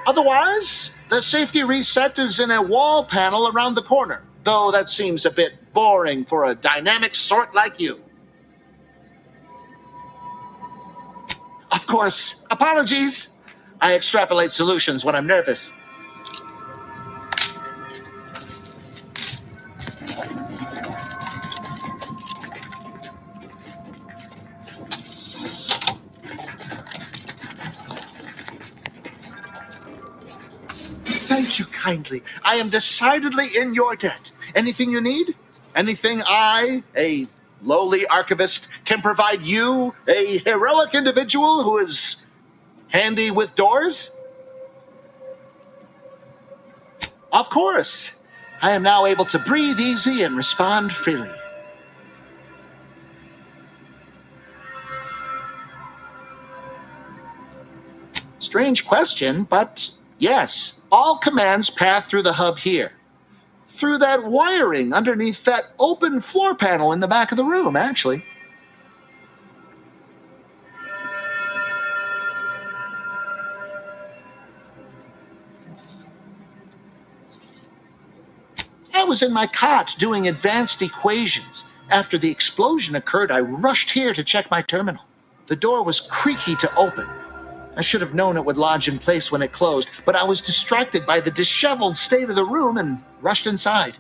T: Otherwise, the safety reset is in a wall panel around the corner, though that seems a bit boring for a dynamic sort like you. Of course, apologies. I extrapolate solutions when I'm nervous. Thank you kindly. I am decidedly in your debt. Anything you need? Anything I, a lowly archivist, can provide you, a heroic individual who is handy with doors? Of course. I am now able to breathe easy and respond freely. Strange question, but yes, all commands pass through the hub here. Through that wiring underneath that open floor panel in the back of the room, actually. I was in my cot doing advanced equations. After the explosion occurred, I rushed here to check my terminal. The door was creaky to open. I should have known it would lodge in place when it closed, but I was distracted by the disheveled state of the room and rushed inside.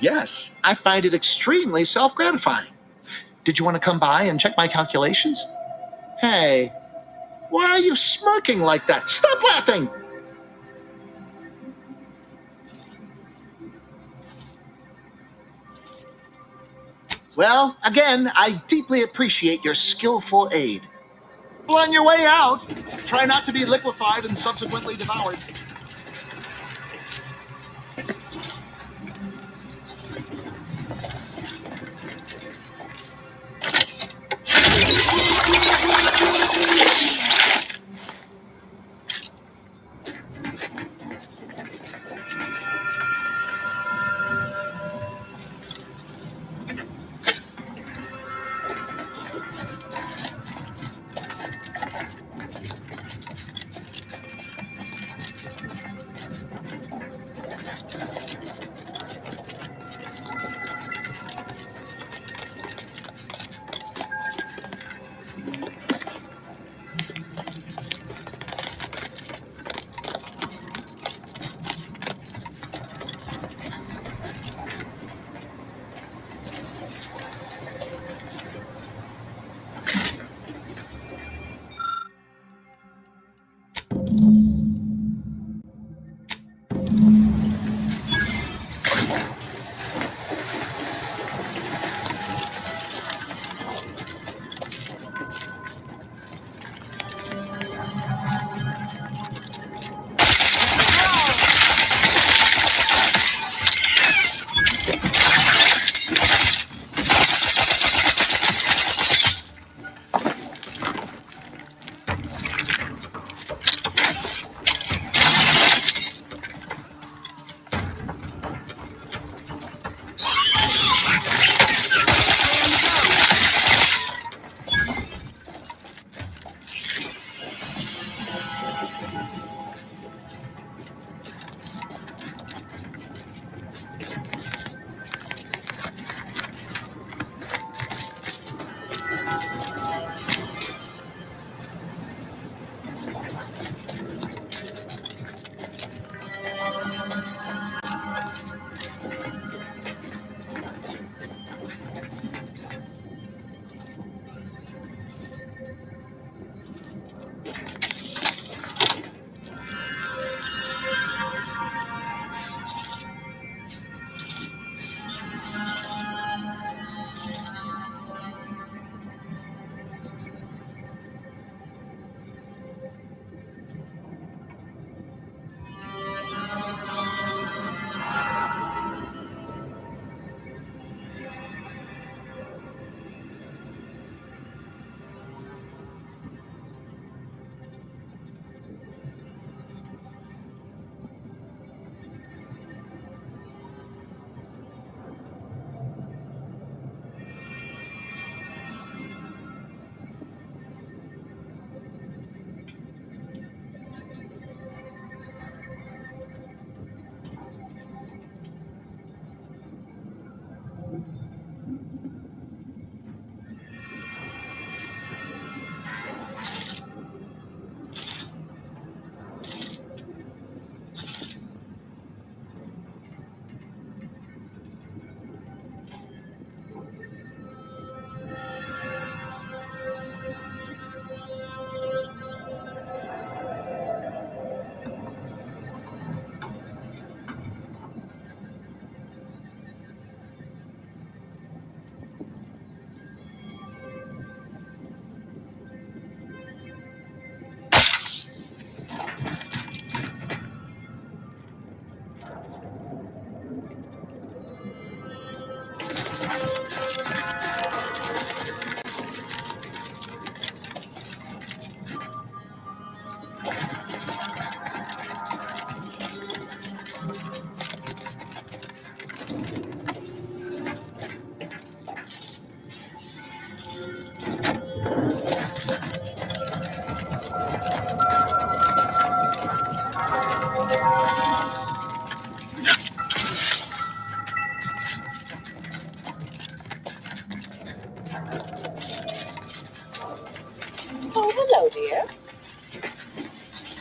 T: Yes, I find it extremely self-gratifying. Did you want to come by and check my calculations? Hey, why are you smirking like that? Stop laughing! Well, again, I deeply appreciate your skillful aid. Well, on your way out, try not to be liquefied and subsequently devoured.
R: Well, dear.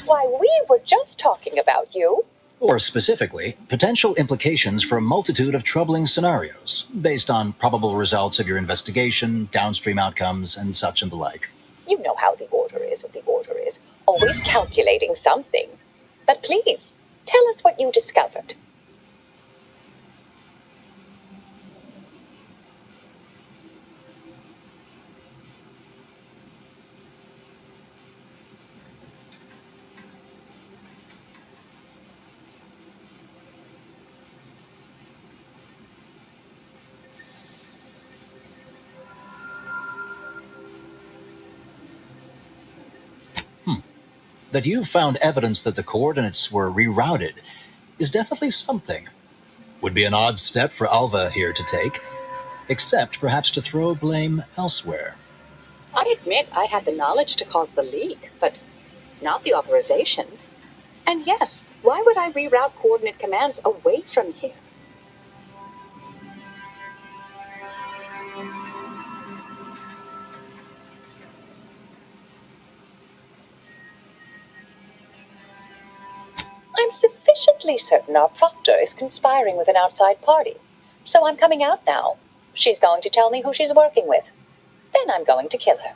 R: Why, we were just talking about you.
H: Or specifically, potential implications for a multitude of troubling scenarios, based on probable results of your investigation, downstream outcomes, and such and the like.
R: You know how the Order is what the Order is, always calculating something. But please, tell us what you discovered.
H: That you found evidence that the coordinates were rerouted is definitely something. Would be an odd step for Alva here to take, except perhaps to throw blame elsewhere.
R: I admit I had the knowledge to cause the leak, but not the authorization. And yes, why would I reroute coordinate commands away from here? I'm sufficiently certain our proctor is conspiring with an outside party. So I'm coming out now. She's going to tell me who she's working with. Then I'm going to kill her.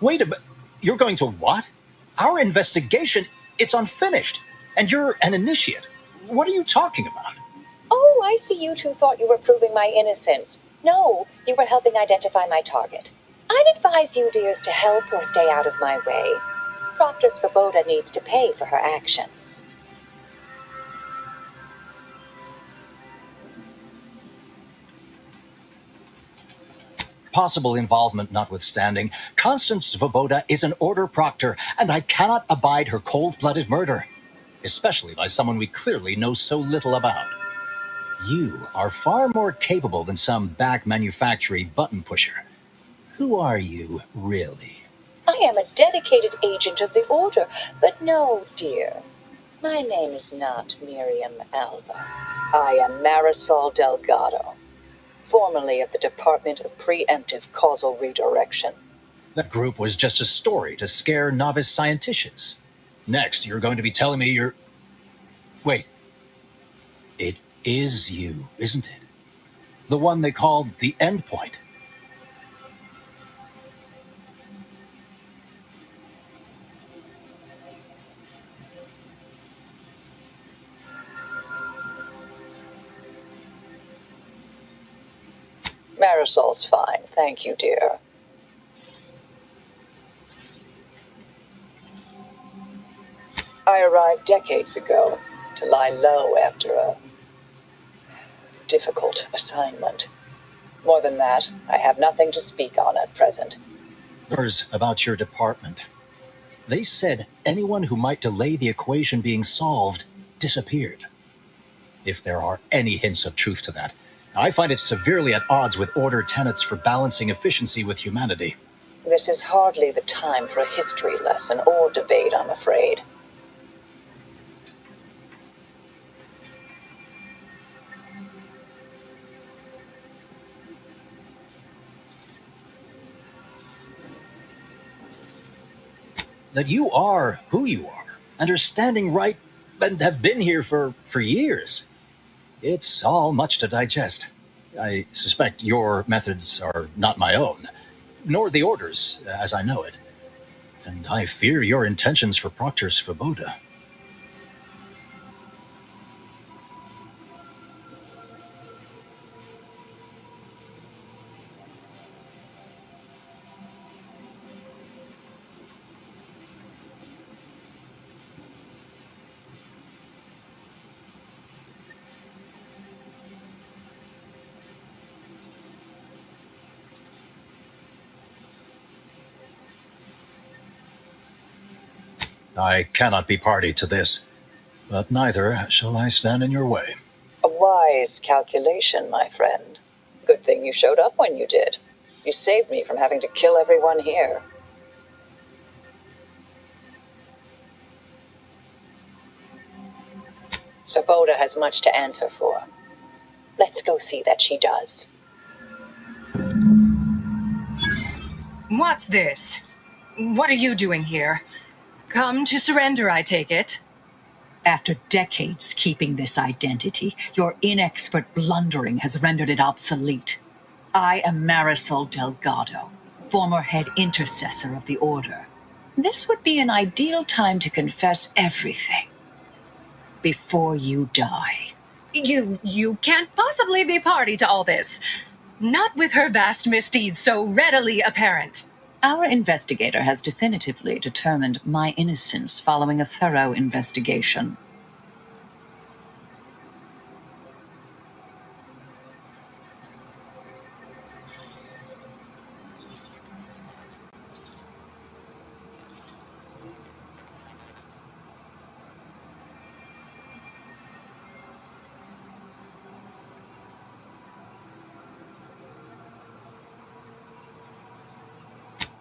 H: Wait a minute. You're going to what? Our investigation, it's unfinished. And you're an initiate. What are you talking about?
R: Oh, I see you two thought you were proving my innocence. No, you were helping identify my target. I'd advise you, dears, to help or stay out of my way. Proctor Svoboda needs to pay for her actions.
H: Possible involvement notwithstanding, Constance Svoboda is an Order proctor, and I cannot abide her cold-blooded murder, especially by someone we clearly know so little about. You are far more capable than some back manufacturing button pusher. Who are you, really?
R: I am a dedicated agent of the Order, but no, dear. My name is not Miriam Alva. I am Marisol Delgado, formerly of the Department of Preemptive Causal Redirection.
H: That group was just a story to scare novice scienticians. Next, you're going to be telling me you're... Wait. It is you, isn't it? The one they called the Endpoint.
R: Marisol's fine, thank you, dear. I arrived decades ago to lie low after a difficult assignment. More than that, I have nothing to speak on at present.
H: There's about your department. They said anyone who might delay the equation being solved disappeared. If there are any hints of truth to that, I find it severely at odds with Order tenets for balancing efficiency with humanity.
R: This is hardly the time for a history lesson or debate, I'm afraid.
H: That you are who you are, and are standing right, and have been here for years. It's all much to digest. I suspect your methods are not my own, nor the Order's, as I know it. And I fear your intentions for Proctor Svoboda. I cannot be party to this, but neither shall I stand in your way.
R: A wise calculation, my friend. Good thing you showed up when you did. You saved me from having to kill everyone here. Svoboda has much to answer for. Let's go see that she does.
Q: What's this? What are you doing here? Come to surrender, I take it.
U: After decades keeping this identity, your inexpert blundering has rendered it obsolete. I am Marisol Delgado, former head intercessor of the Order. This would be an ideal time to confess everything before you die.
Q: You can't possibly be party to all this. Not with her vast misdeeds so readily apparent.
U: Our investigator has definitively determined my innocence following a thorough investigation.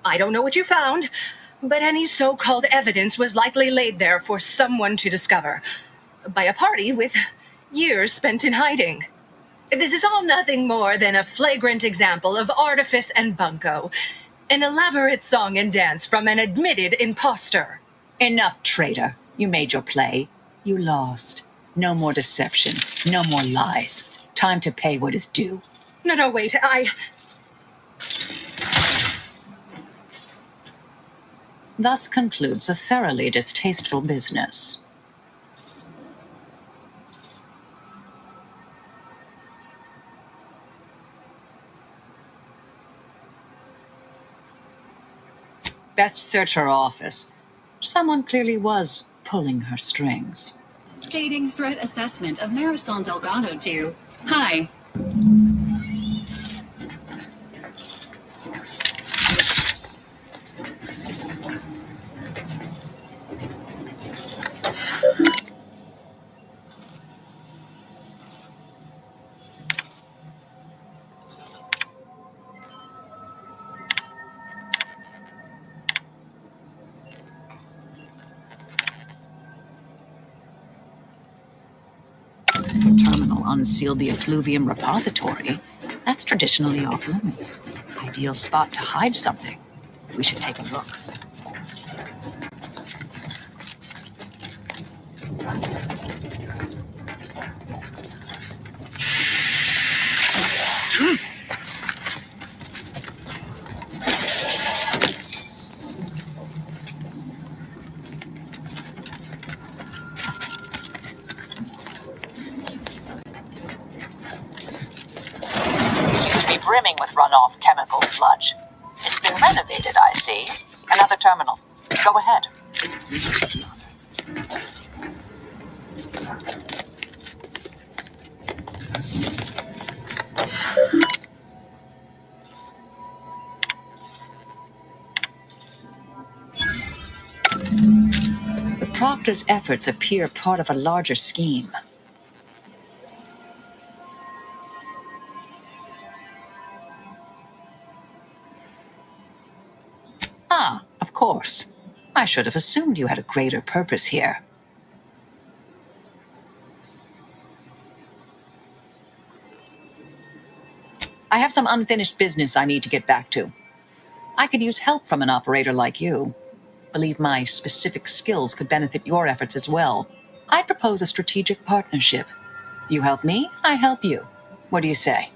Q: I don't know what you found, but any so-called evidence was likely laid there for someone to discover. By a party with years spent in hiding. This is all nothing more than a flagrant example of artifice and bunco. An elaborate song and dance from an admitted imposter.
U: Enough, traitor. You made your play. You lost. No more deception. No more lies. Time to pay what is due.
Q: No, wait,
U: Thus concludes a thoroughly distasteful business. Best search her office. Someone clearly was pulling her strings.
F: Dating threat assessment of Marisol Delgado to... Hi.
U: Terminal unsealed the effluvium repository. That's traditionally off limits. Ideal spot to hide something. We should take a look. Brimming with runoff chemical sludge. It's been renovated, I see. Another terminal. Go ahead. The Proctor's efforts appear part of a larger scheme. Ah, of course. I should have assumed you had a greater purpose here. I have some unfinished business I need to get back to. I could use help from an operator like you. Believe my specific skills could benefit your efforts as well. I'd propose a strategic partnership. You help me, I help you. What do you say?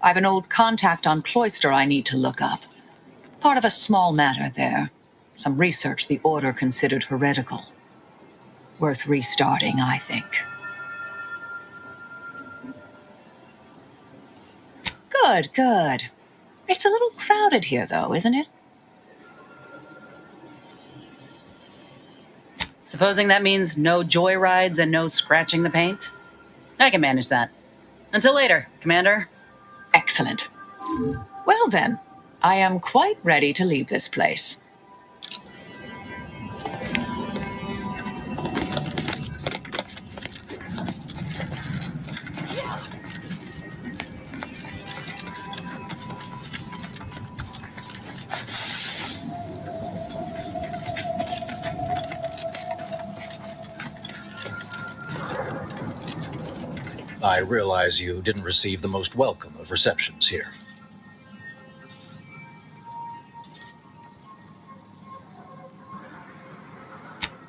U: I have an old contact on Cloister I need to look up. Part of a small matter there. Some research the Order considered heretical. Worth restarting, I think. Good. It's a little crowded here, though, isn't it?
B: Supposing that means no joyrides and no scratching the paint? I can manage that. Until later, Commander.
U: Excellent. Well then, I am quite ready to leave this place.
H: I realize you didn't receive the most welcome of receptions here.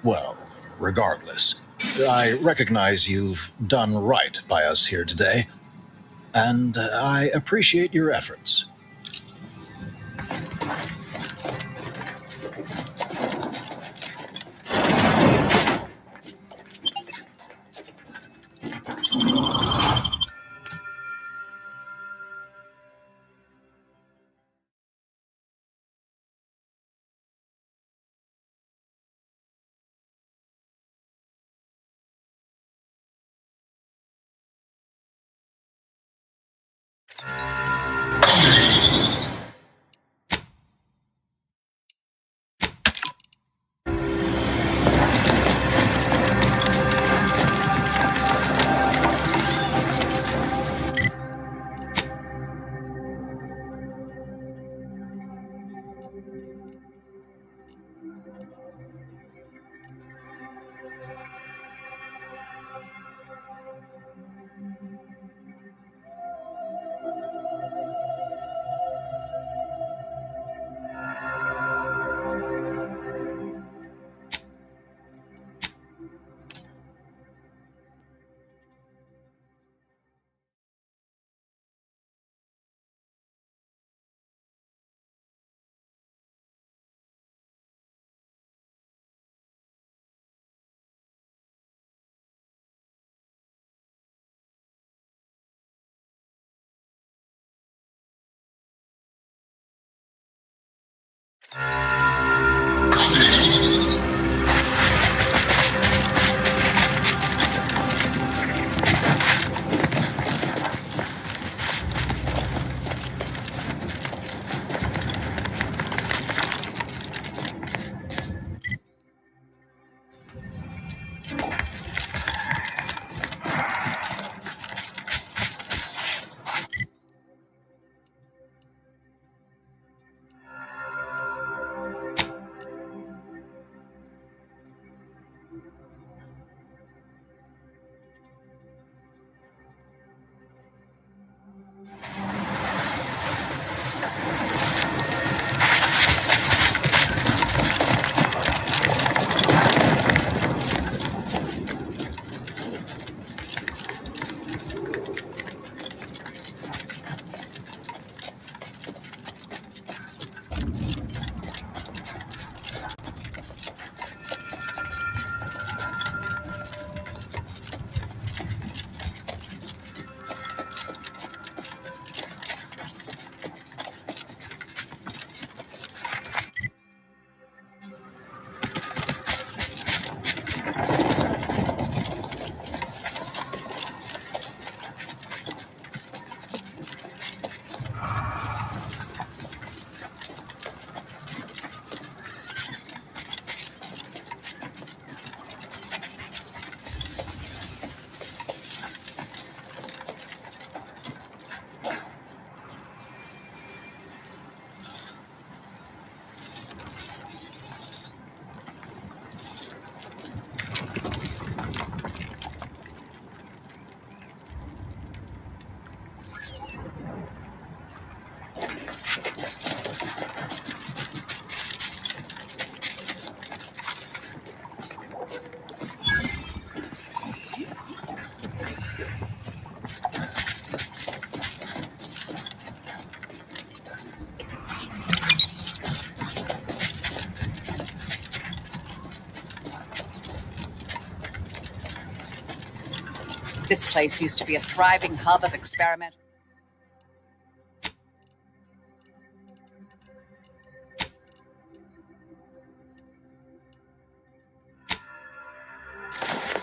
H: Well, regardless, I recognize you've done right by us here today, and I appreciate your efforts.
B: This place used to be a thriving hub of experiment.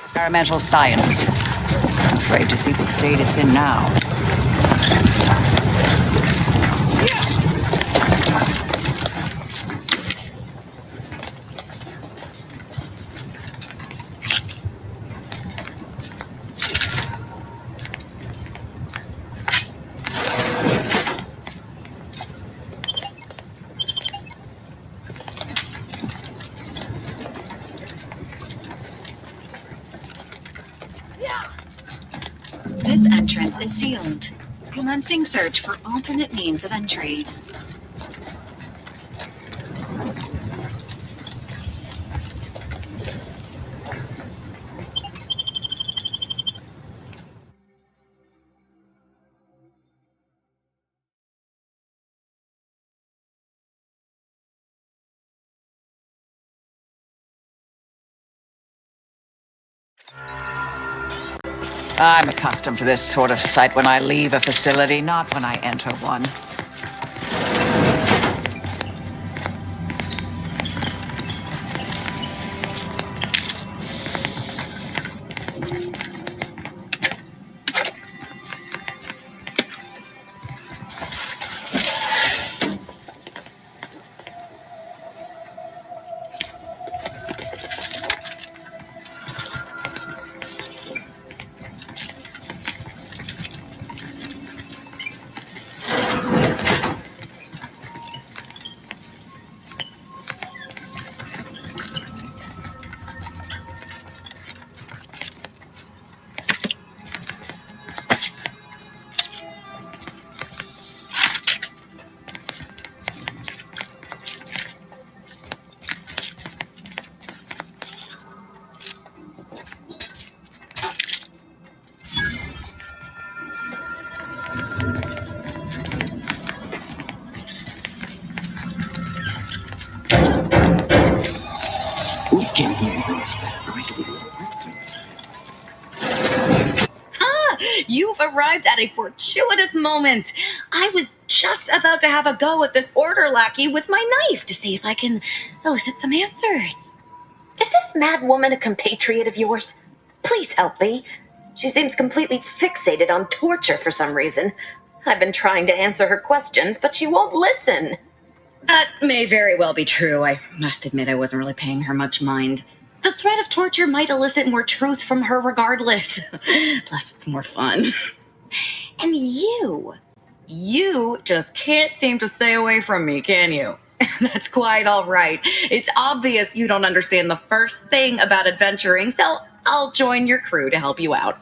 B: Experimental science. I'm afraid to see the state it's in now.
F: This entrance is sealed. Commencing search for alternate means of entry.
M: I'm accustomed to this sort of sight when I leave a facility, not when I enter one.
E: We can hear those.
A: You've arrived at a fortuitous moment. I was just about to have a go at this order lackey with my knife to see if I can elicit some answers.
R: Is this mad woman a compatriot of yours? Please help me. She seems completely fixated on torture for some reason. I've been trying to answer her questions, but she won't listen.
A: That may very well be true. I must admit I wasn't really paying her much mind. The threat of torture might elicit more truth from her regardless. Plus, it's more fun. And you just can't seem to stay away from me, can you? That's quite all right. It's obvious you don't understand the first thing about adventuring, so I'll join your crew to help you out.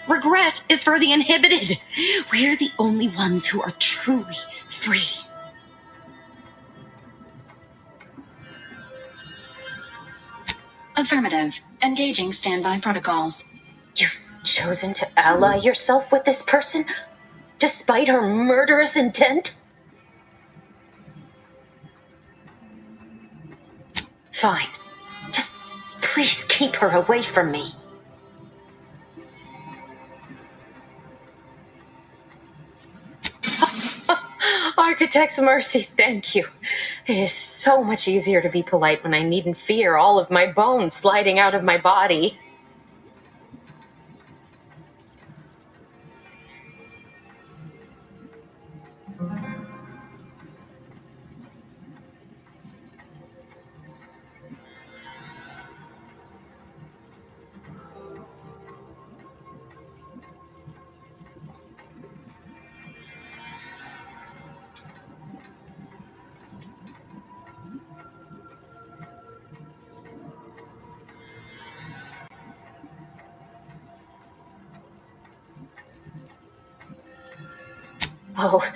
A: Regret is for the inhibited. We're the only ones who are truly free.
F: Affirmative. Engaging standby protocols.
R: You've chosen to ally yourself with this person, despite her murderous intent? Fine. Just please keep her away from me. Architect's mercy, thank you. It is so much easier to be polite when I needn't fear all of my bones sliding out of my body. Oh,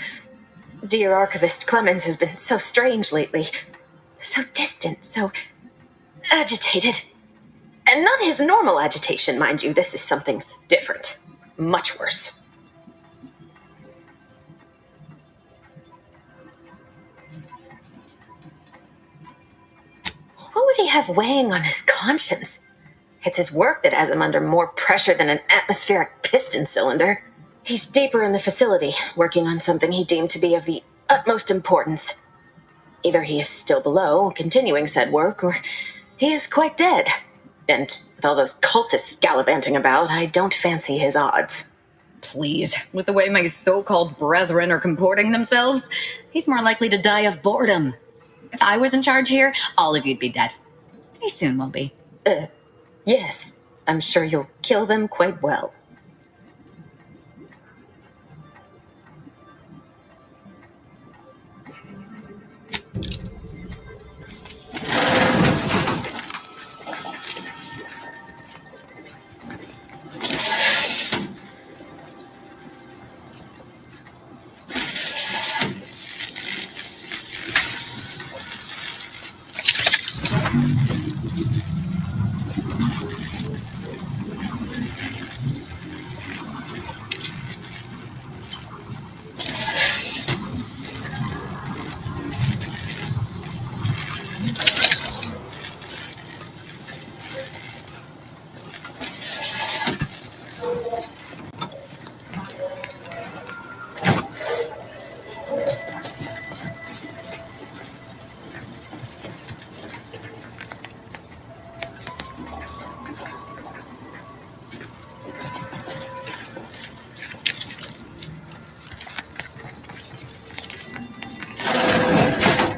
R: dear Archivist Clemens has been so strange lately. So distant, so agitated. And not his normal agitation, mind you. This is something different. Much worse. What would he have weighing on his conscience? It's his work that has him under more pressure than an atmospheric piston cylinder. He's deeper in the facility, working on something he deemed to be of the utmost importance. Either he is still below, continuing said work, or he is quite dead. And with all those cultists gallivanting about, I don't fancy his odds.
A: Please, with the way my so-called brethren are comporting themselves, he's more likely to die of boredom. If I was in charge here, all of you'd be dead. They soon will be. Yes. I'm sure you'll kill them quite well.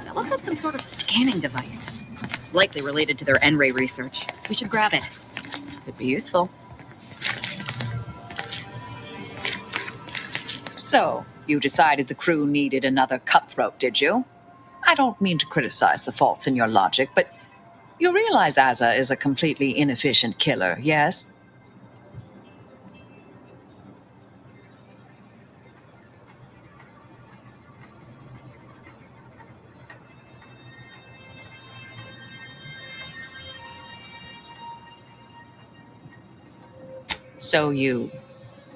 A: That looks like some sort of scanning device. Likely related to their N-ray research. We should grab it. Could be useful.
U: So, you decided the crew needed another cutthroat, did you? I don't mean to criticize the faults in your logic, but you realize Asa is a completely inefficient killer, yes? So you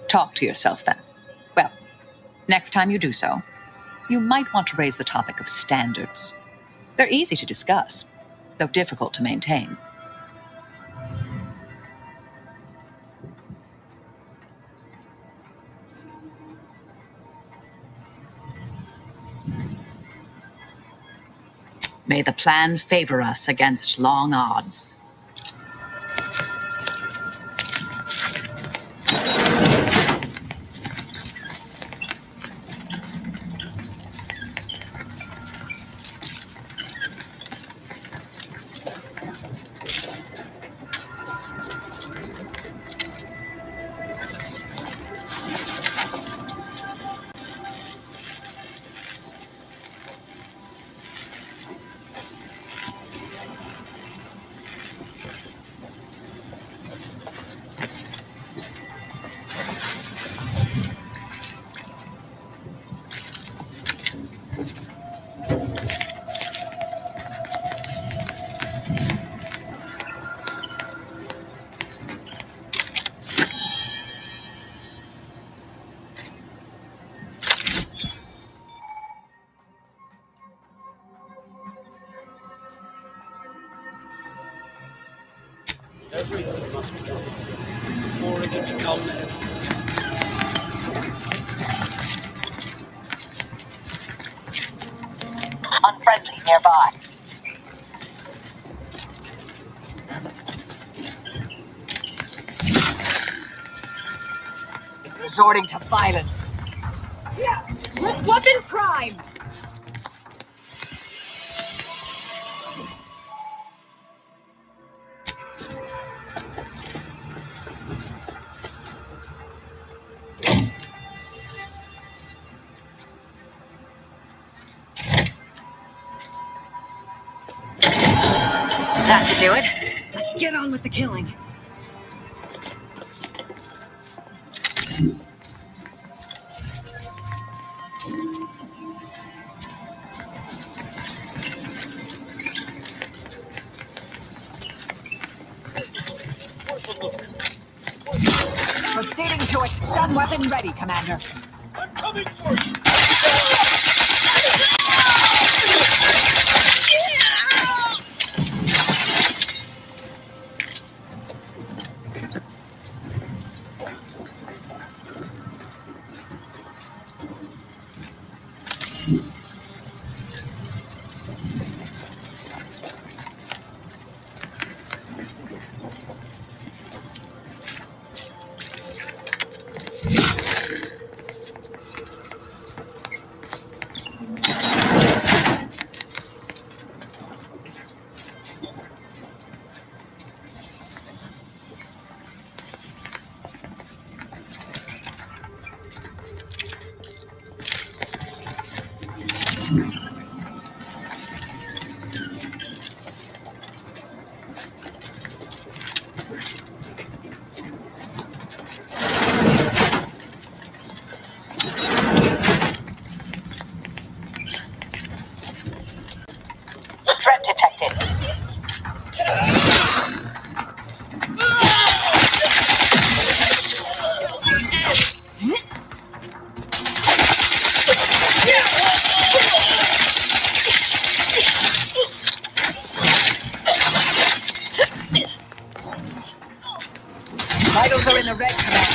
U: talk to yourself then. Well, next time you do so, you might want to raise the topic of standards. They're easy to discuss, though difficult to maintain. May the plan favor us against long odds.
O: Everything must be done before it can become
U: Unfriendly nearby. Resorting to violence.
K: Yeah, weapon primed.
A: That should do it. Let's get on with the killing.
M: Proceeding to it. Stun weapon ready, Commander.
O: I'm coming for you.
M: threat detected.
U: Vitals are in the red, Commander.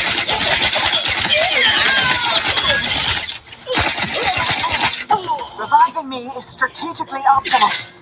M: Reviving me is strategically optimal.